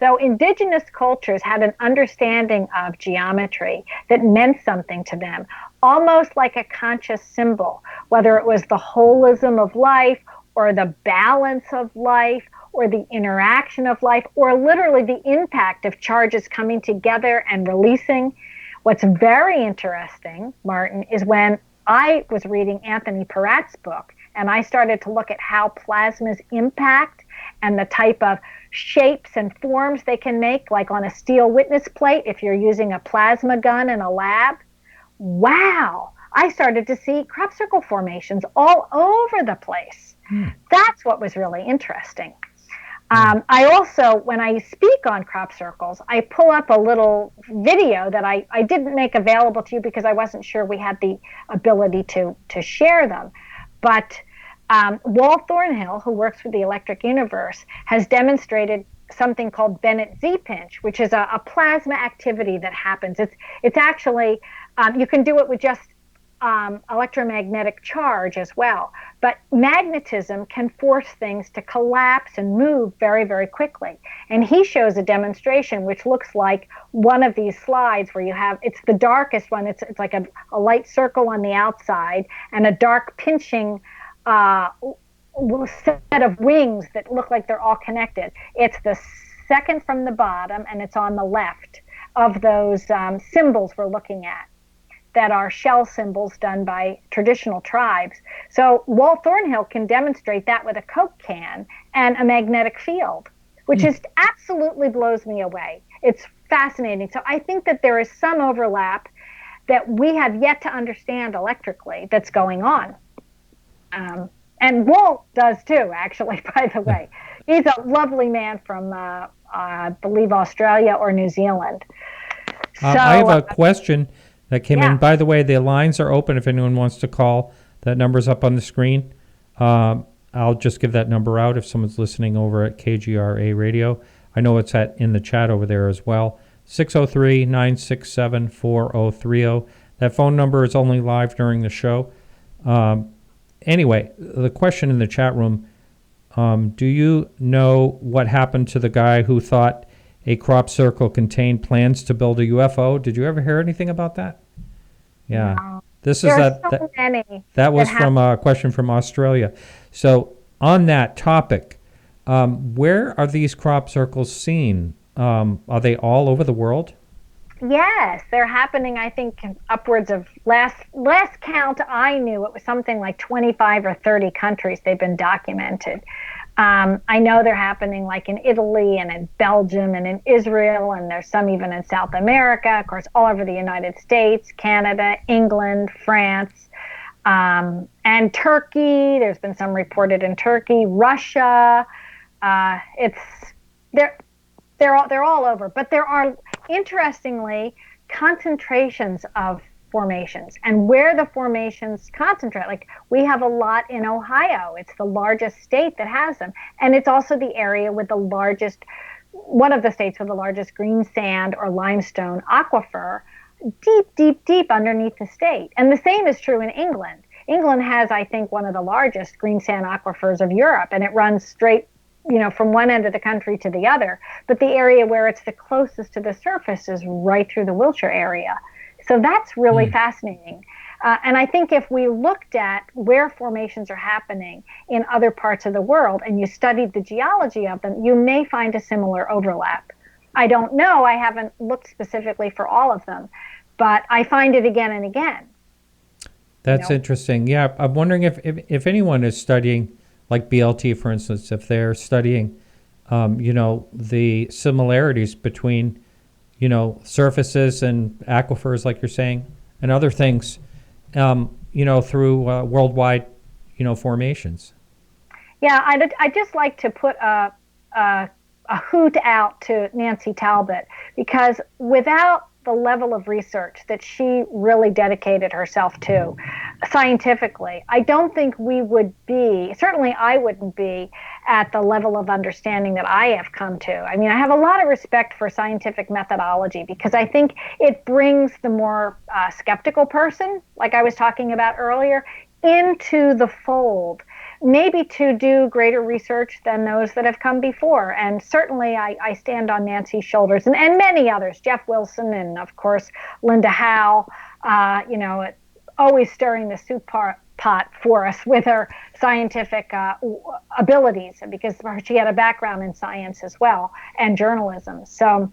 So indigenous cultures had an understanding of geometry that meant something to them, almost like a conscious symbol, whether it was the holism of life or the balance of life or the interaction of life, or literally the impact of charges coming together and releasing. What's very interesting, Martin, is when I was reading Anthony Peratt's book, and I started to look at how plasmas impact and the type of shapes and forms they can make, like on a steel witness plate, if you're using a plasma gun in a lab. Wow! I started to see crop circle formations all over the place. That's what was really interesting. I also, when I speak on crop circles, I pull up a little video that I didn't make available to you because I wasn't sure we had the ability to share them. But Walt Thornhill, who works with the Electric Universe, has demonstrated something called Bennett Z-pinch, which is a plasma activity that happens. It's actually, you can do it with just electromagnetic charge as well. But magnetism can force things to collapse and move very, very quickly. And he shows a demonstration which looks like one of these slides where you have, it's the darkest one, it's like a light circle on the outside and a dark pinching set of wings that look like they're all connected. It's the second from the bottom, and it's on the left of those symbols we're looking at that are shell symbols done by traditional tribes. So Walt Thornhill can demonstrate that with a Coke can and a magnetic field, which is absolutely blows me away. It's fascinating. So I think that there is some overlap that we have yet to understand electrically that's going on. And Walt does too, actually, by the way. He's a lovely man from, I believe, Australia or New Zealand. So, I have a question that came in. By the way, the lines are open if anyone wants to call. That number's up on the screen. I'll just give that number out if someone's listening over at KGRA Radio. I know it's in the chat over there as well. 603-967-4030. That phone number is only live during the show. Anyway, the question in the chat room, do you know what happened to the guy who thought a crop circle contained plans to build a UFO? Did you ever hear anything about that? Yeah. No. This there is are that. So many that was from a question from Australia. So on that topic, where are these crop circles seen? Are they all over the world? Yes, they're happening, I think, upwards of, last count I knew, it was something like 25 or 30 countries they've been documented. I know they're happening like in Italy and in Belgium and in Israel, and there's some even in South America, of course, all over the United States, Canada, England, France, and Turkey. There's been some reported in Turkey, Russia. They're all over, but there are, interestingly, concentrations of formations, and where the formations concentrate. Like, we have a lot in Ohio. It's the largest state that has them, and it's also the area with the largest, one of the states with the largest green sand or limestone aquifer, deep underneath the state. And the same is true in England. England has, I think, one of the largest green sand aquifers of Europe, and it runs straight, from one end of the country to the other. But the area where it's the closest to the surface is right through the Wiltshire area. So that's really fascinating. And I think if we looked at where formations are happening in other parts of the world and you studied the geology of them, you may find a similar overlap. I don't know. I haven't looked specifically for all of them. but I find it again and again. That's interesting. Yeah, I'm wondering if anyone is studying, like BLT, for instance, if they're studying, the similarities between, surfaces and aquifers, like you're saying, and other things, through worldwide, formations. Yeah, I'd just like to put a hoot out to Nancy Talbot, because without the level of research that she really dedicated herself to scientifically, I don't think we would be, certainly I wouldn't be, at the level of understanding that I have come to. I mean, I have a lot of respect for scientific methodology, because I think it brings the more skeptical person, like I was talking about earlier, into the fold, maybe to do greater research than those that have come before. And certainly I stand on Nancy's shoulders, and many others, Jeff Wilson, and of course, Linda Howe, always stirring the soup pot for us with her scientific abilities, because she had a background in science as well, and journalism. So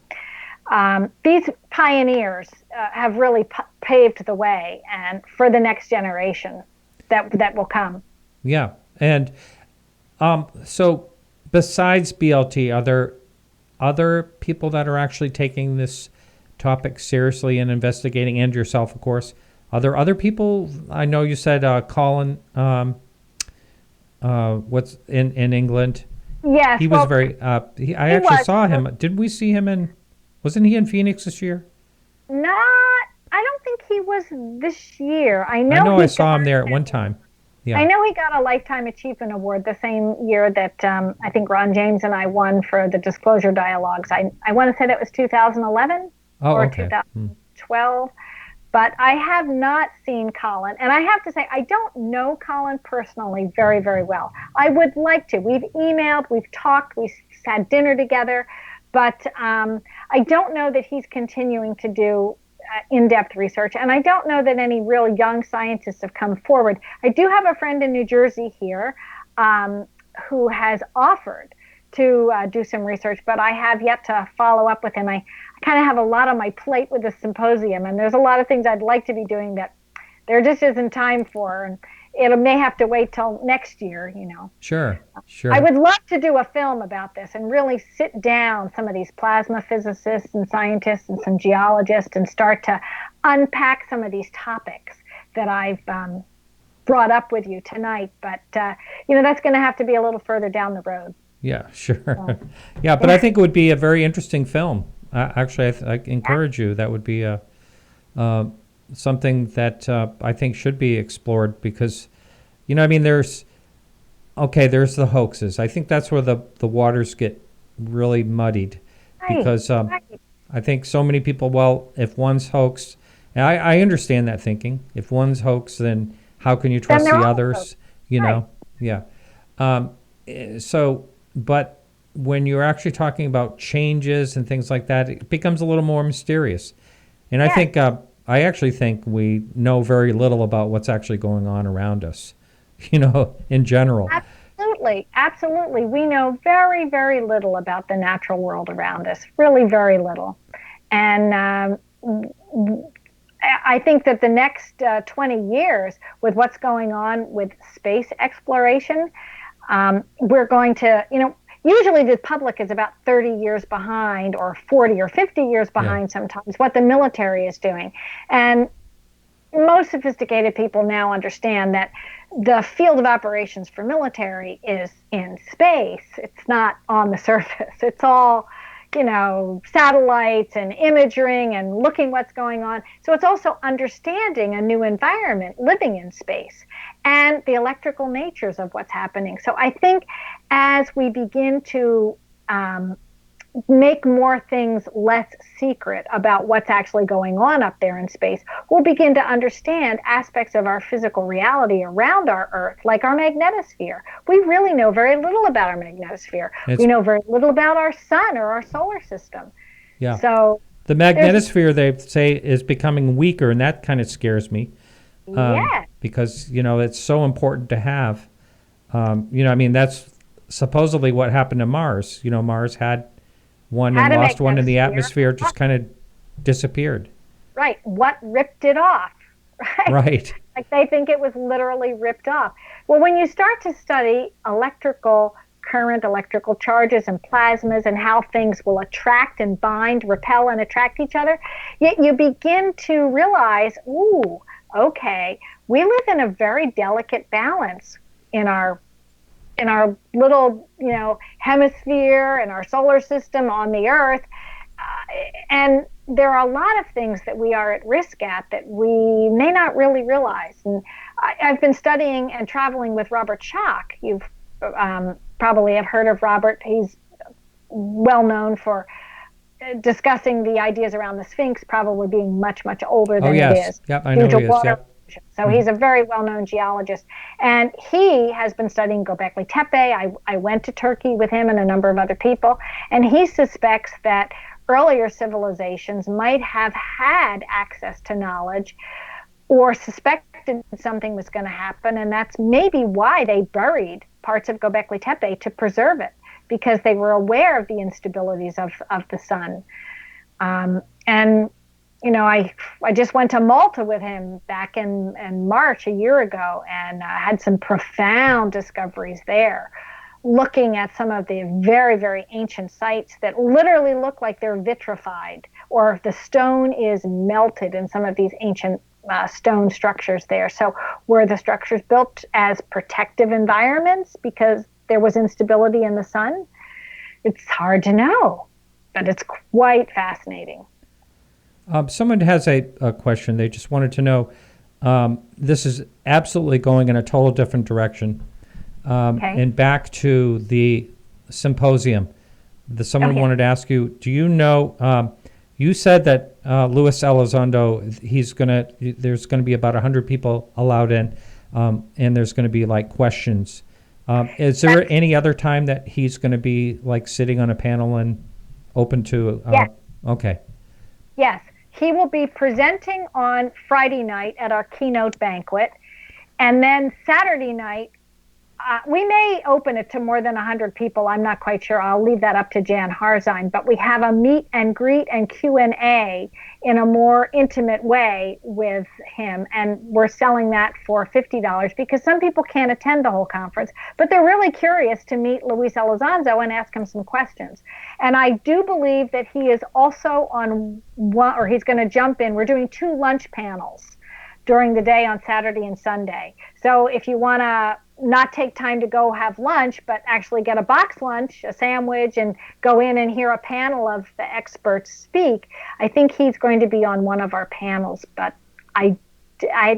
these pioneers have really paved the way, and for the next generation that will come. Yeah. And so besides BLT, are there other people that are actually taking this topic seriously and investigating, and yourself, of course? Are there other people? I know you said Colin, what's in England? Yes. He was I actually saw him. Did we see him wasn't he in Phoenix this year? I don't think he was this year. I know I saw him there at one time. Yeah. I know he got a Lifetime Achievement Award the same year that I think Ron James and I won for the Disclosure Dialogues. I want to say that was 2011 or 2012. But I have not seen Colin. And I have to say, I don't know Colin personally very, very well. I would like to. We've emailed, we've talked, we've had dinner together. But I don't know that he's continuing to do in-depth research, and I don't know that any real young scientists have come forward. I do have a friend in New Jersey here who has offered to do some research, but I have yet to follow up with him. I kind of have a lot on my plate with the symposium, and there's a lot of things I'd like to be doing that there just isn't time for, and it may have to wait till next year, Sure. I would love to do a film about this and really sit down some of these plasma physicists and scientists and some geologists and start to unpack some of these topics that I've brought up with you tonight. But, that's going to have to be a little further down the road. Yeah, sure. Yeah, but I think it would be a very interesting film. Actually, I encourage you. That would be something that I think should be explored, because, there's the hoaxes. I think that's where the waters get really muddied, because I think so many people, if one's hoaxed, and I understand that thinking. If one's hoaxed, then how can you trust the others? Yeah. But when you're actually talking about changes and things like that, it becomes a little more mysterious. And I think I actually think we know very little about what's actually going on around us, in general. Absolutely. We know very, very little about the natural world around us, really very little. And I think that the next 20 years, with what's going on with space exploration, we're going to, usually the public is about 30 years behind, or 40 or 50 years behind sometimes, what the military is doing. And most sophisticated people now understand that the field of operations for military is in space. It's not on the surface. It's all, satellites and imaging and looking what's going on. So it's also understanding a new environment, living in space, and the electrical natures of what's happening. So I think as we begin to make more things less secret about what's actually going on up there in space, we'll begin to understand aspects of our physical reality around our Earth, like our magnetosphere. We really know very little about our magnetosphere. We know very little about our sun or our solar system. Yeah. So the magnetosphere, they say, is becoming weaker, and that kind of scares me. Because, it's so important to have. That's supposedly what happened to Mars. Mars had one and lost one in the atmosphere, just kind of disappeared. Right. What ripped it off? Right. Right. Like they think it was literally ripped off. Well, when you start to study electrical current, electrical charges and plasmas and how things will attract and bind, repel and attract each other, you begin to realize, ooh, okay, we live in a very delicate balance in our little, hemisphere, in our solar system on the Earth. And there are a lot of things that we are at risk at that we may not really realize. And I've been studying and traveling with Robert Schoch. You've probably have heard of Robert. He's well known for discussing the ideas around the Sphinx probably being much, much older than it is. Yep, I know he is. Yep. So he's a very well-known geologist. And he has been studying Göbekli Tepe. I went to Turkey with him and a number of other people. And he suspects that earlier civilizations might have had access to knowledge or suspected something was going to happen. And that's maybe why they buried parts of Göbekli Tepe to preserve it, because they were aware of the instabilities of the sun. I just went to Malta with him back in March a year ago and had some profound discoveries there, looking at some of the very, very ancient sites that literally look like they're vitrified, or the stone is melted in some of these ancient stone structures there. So were the structures built as protective environments because there was instability in the sun? It's hard to know, but it's quite fascinating. Someone has a question. They just wanted to know, this is absolutely going in a total different direction. And back to the symposium. Someone wanted to ask you, do you know, you said that Luis Elizondo, there's going to be about 100 people allowed in, and there's going to be like questions. Is there any other time that he's going to be like sitting on a panel and open to? Yes. Okay. Yes. He will be presenting on Friday night at our keynote banquet. And then Saturday night, we may open it to more than 100 people. I'm not quite sure. I'll leave that up to Jan Harzine. But we have a meet and greet and Q&A in a more intimate way with him. And we're selling that for $50 because some people can't attend the whole conference. But they're really curious to meet Luis Elizondo and ask him some questions. And I do believe that he is also on one, or he's going to jump in. We're doing 2 lunch panels during the day on Saturday and Sunday. So if you want to not take time to go have lunch, but actually get a box lunch, a sandwich, and go in and hear a panel of the experts speak, I think he's going to be on one of our panels, but I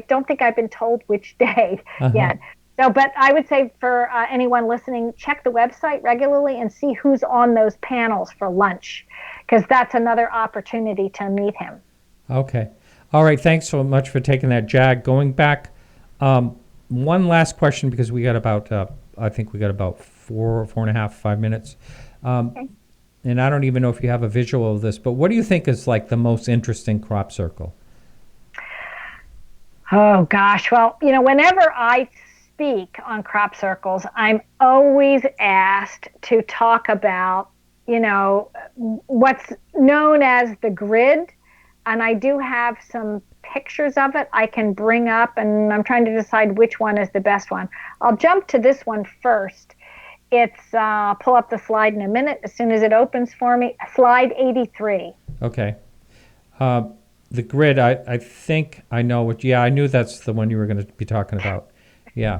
don't think I've been told which day yet. So, but I would say for anyone listening, check the website regularly and see who's on those panels for lunch, because that's another opportunity to meet him. Okay. All right. Thanks so much for taking that, Jag. Going back, one last question, because we got about, I think we got about 5 minutes. Okay. And I don't even know if you have a visual of this, but what do you think is like the most interesting crop circle? Oh, gosh. Well, whenever I speak on crop circles, I'm always asked to talk about, what's known as the grid. And I do have some pictures of it I can bring up, and I'm trying to decide which one is the best one. I'll jump to this one first. It's, I'll pull up the slide in a minute as soon as it opens for me. Slide 83. Okay. The grid, I think I know I knew that's the one you were going to be talking about. Yeah.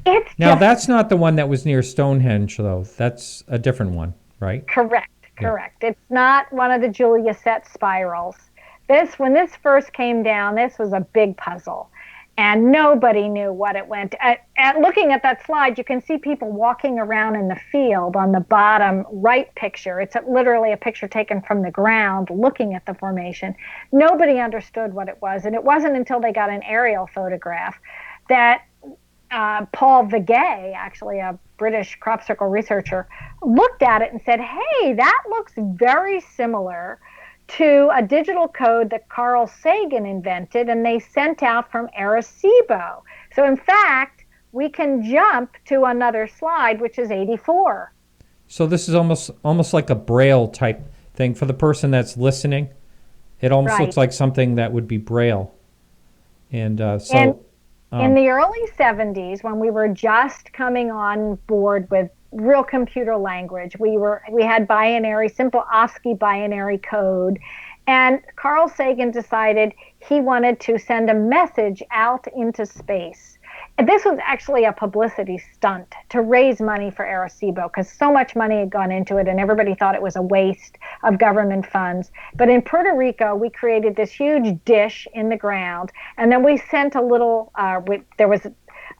That's not the one that was near Stonehenge, though. That's a different one, right? Correct. It's not one of the Julia set spirals. When this first came down, this was a big puzzle, and nobody knew what it went. At looking at that slide, you can see people walking around in the field on the bottom right picture. It's literally a picture taken from the ground looking at the formation. Nobody understood what it was, and it wasn't until they got an aerial photograph that Paul Vigay, actually a British crop circle researcher, looked at it and said, hey, that looks very similar to a digital code that Carl Sagan invented and they sent out from Arecibo. So in fact, we can jump to another slide, which is 84. So this is almost like a Braille type thing for the person that's listening. It almost Right. looks like something that would be Braille. And In the early 70s, when we were just coming on board with real computer language, we had simple ASCII binary code, and Carl Sagan decided he wanted to send a message out into space. And this was actually a publicity stunt to raise money for Arecibo because so much money had gone into it and everybody thought it was a waste of government funds. But in Puerto Rico, we created this huge dish in the ground, and then we sent there was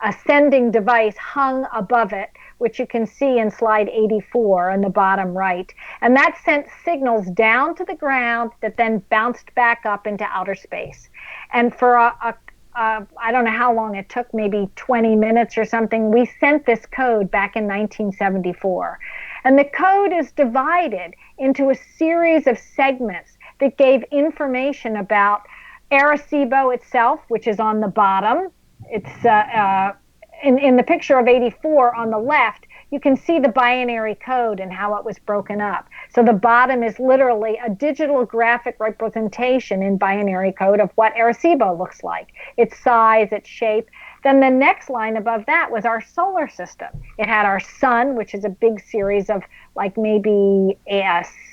a sending device hung above it, which you can see in slide 84 in the bottom right. And that sent signals down to the ground that then bounced back up into outer space. And for I don't know how long it took, maybe 20 minutes or something, we sent this code back in 1974. And the code is divided into a series of segments that gave information about Arecibo itself, which is on the bottom. It's in the picture of 84 on the left, you can see the binary code and how it was broken up. So the bottom is literally a digital graphic representation in binary code of what Arecibo looks like, its size, its shape. Then the next line above that was our solar system. It had our sun, which is a big series of like maybe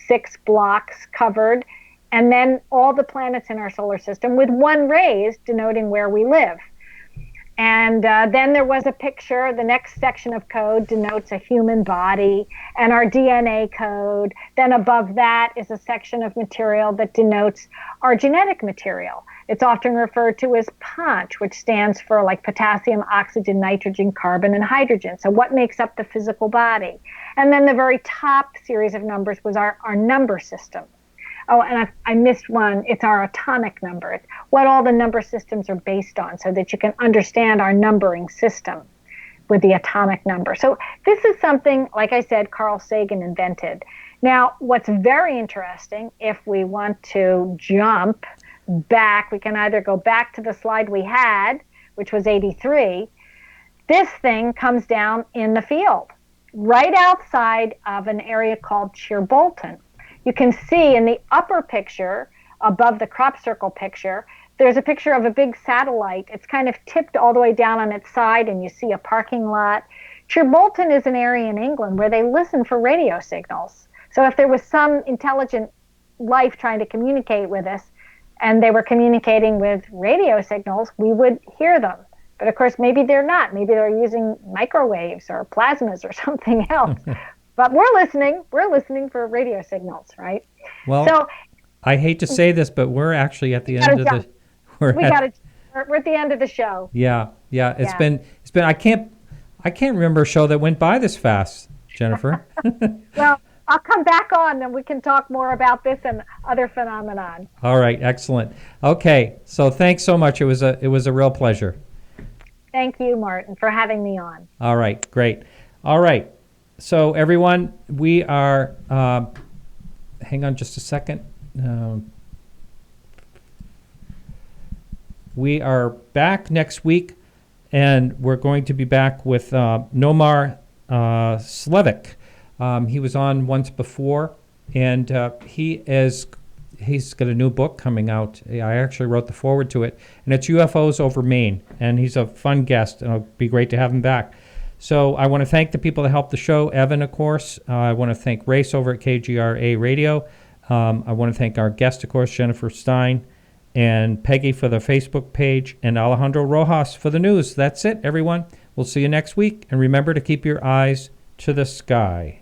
6 blocks covered, and then all the planets in our solar system with one raised denoting where we live. And then there was a picture. The next section of code denotes a human body and our DNA code. Then above that is a section of material that denotes our genetic material. It's often referred to as PONCH, which stands for like potassium, oxygen, nitrogen, carbon, and hydrogen. So what makes up the physical body? And then the very top series of numbers was our number system. Oh, and I missed one. It's our atomic number. It's what all the number systems are based on so that you can understand our numbering system with the atomic number. So this is something, like I said, Carl Sagan invented. Now, what's very interesting, if we want to jump back, we can either go back to the slide we had, which was 83. This thing comes down in the field, right outside of an area called Walton. You can see in the upper picture, above the crop circle picture, there's a picture of a big satellite. It's kind of tipped all the way down on its side, and you see a parking lot. Walton is an area in England where they listen for radio signals. So if there was some intelligent life trying to communicate with us, and they were communicating with radio signals, we would hear them. But of course, maybe they're not. Maybe they're using microwaves or plasmas or something else. But we're listening. We're listening for radio signals, right? Well, so, I hate to say this, but we're actually at the end of the. We're at the end of the show. Yeah. It's been. I can't remember a show that went by this fast, Jennifer. Well, I'll come back on and we can talk more about this and other phenomenon. All right, excellent. Okay, so thanks so much. It was a real pleasure. Thank you, Martin, for having me on. All right, great. All right. So everyone, we are, hang on just a second. We are back next week, and we're going to be back with Nomar Slevik. He was on once before, and he's got a new book coming out. I actually wrote the foreword to it, and it's UFOs over Maine, and he's a fun guest, and it'll be great to have him back. So I want to thank the people that helped the show. Evan, of course. I want to thank Race over at KGRA Radio. I want to thank our guest, of course, Jennifer Stein, and Peggy for the Facebook page, and Alejandro Rojas for the news. That's it, everyone. We'll see you next week. And remember to keep your eyes to the sky.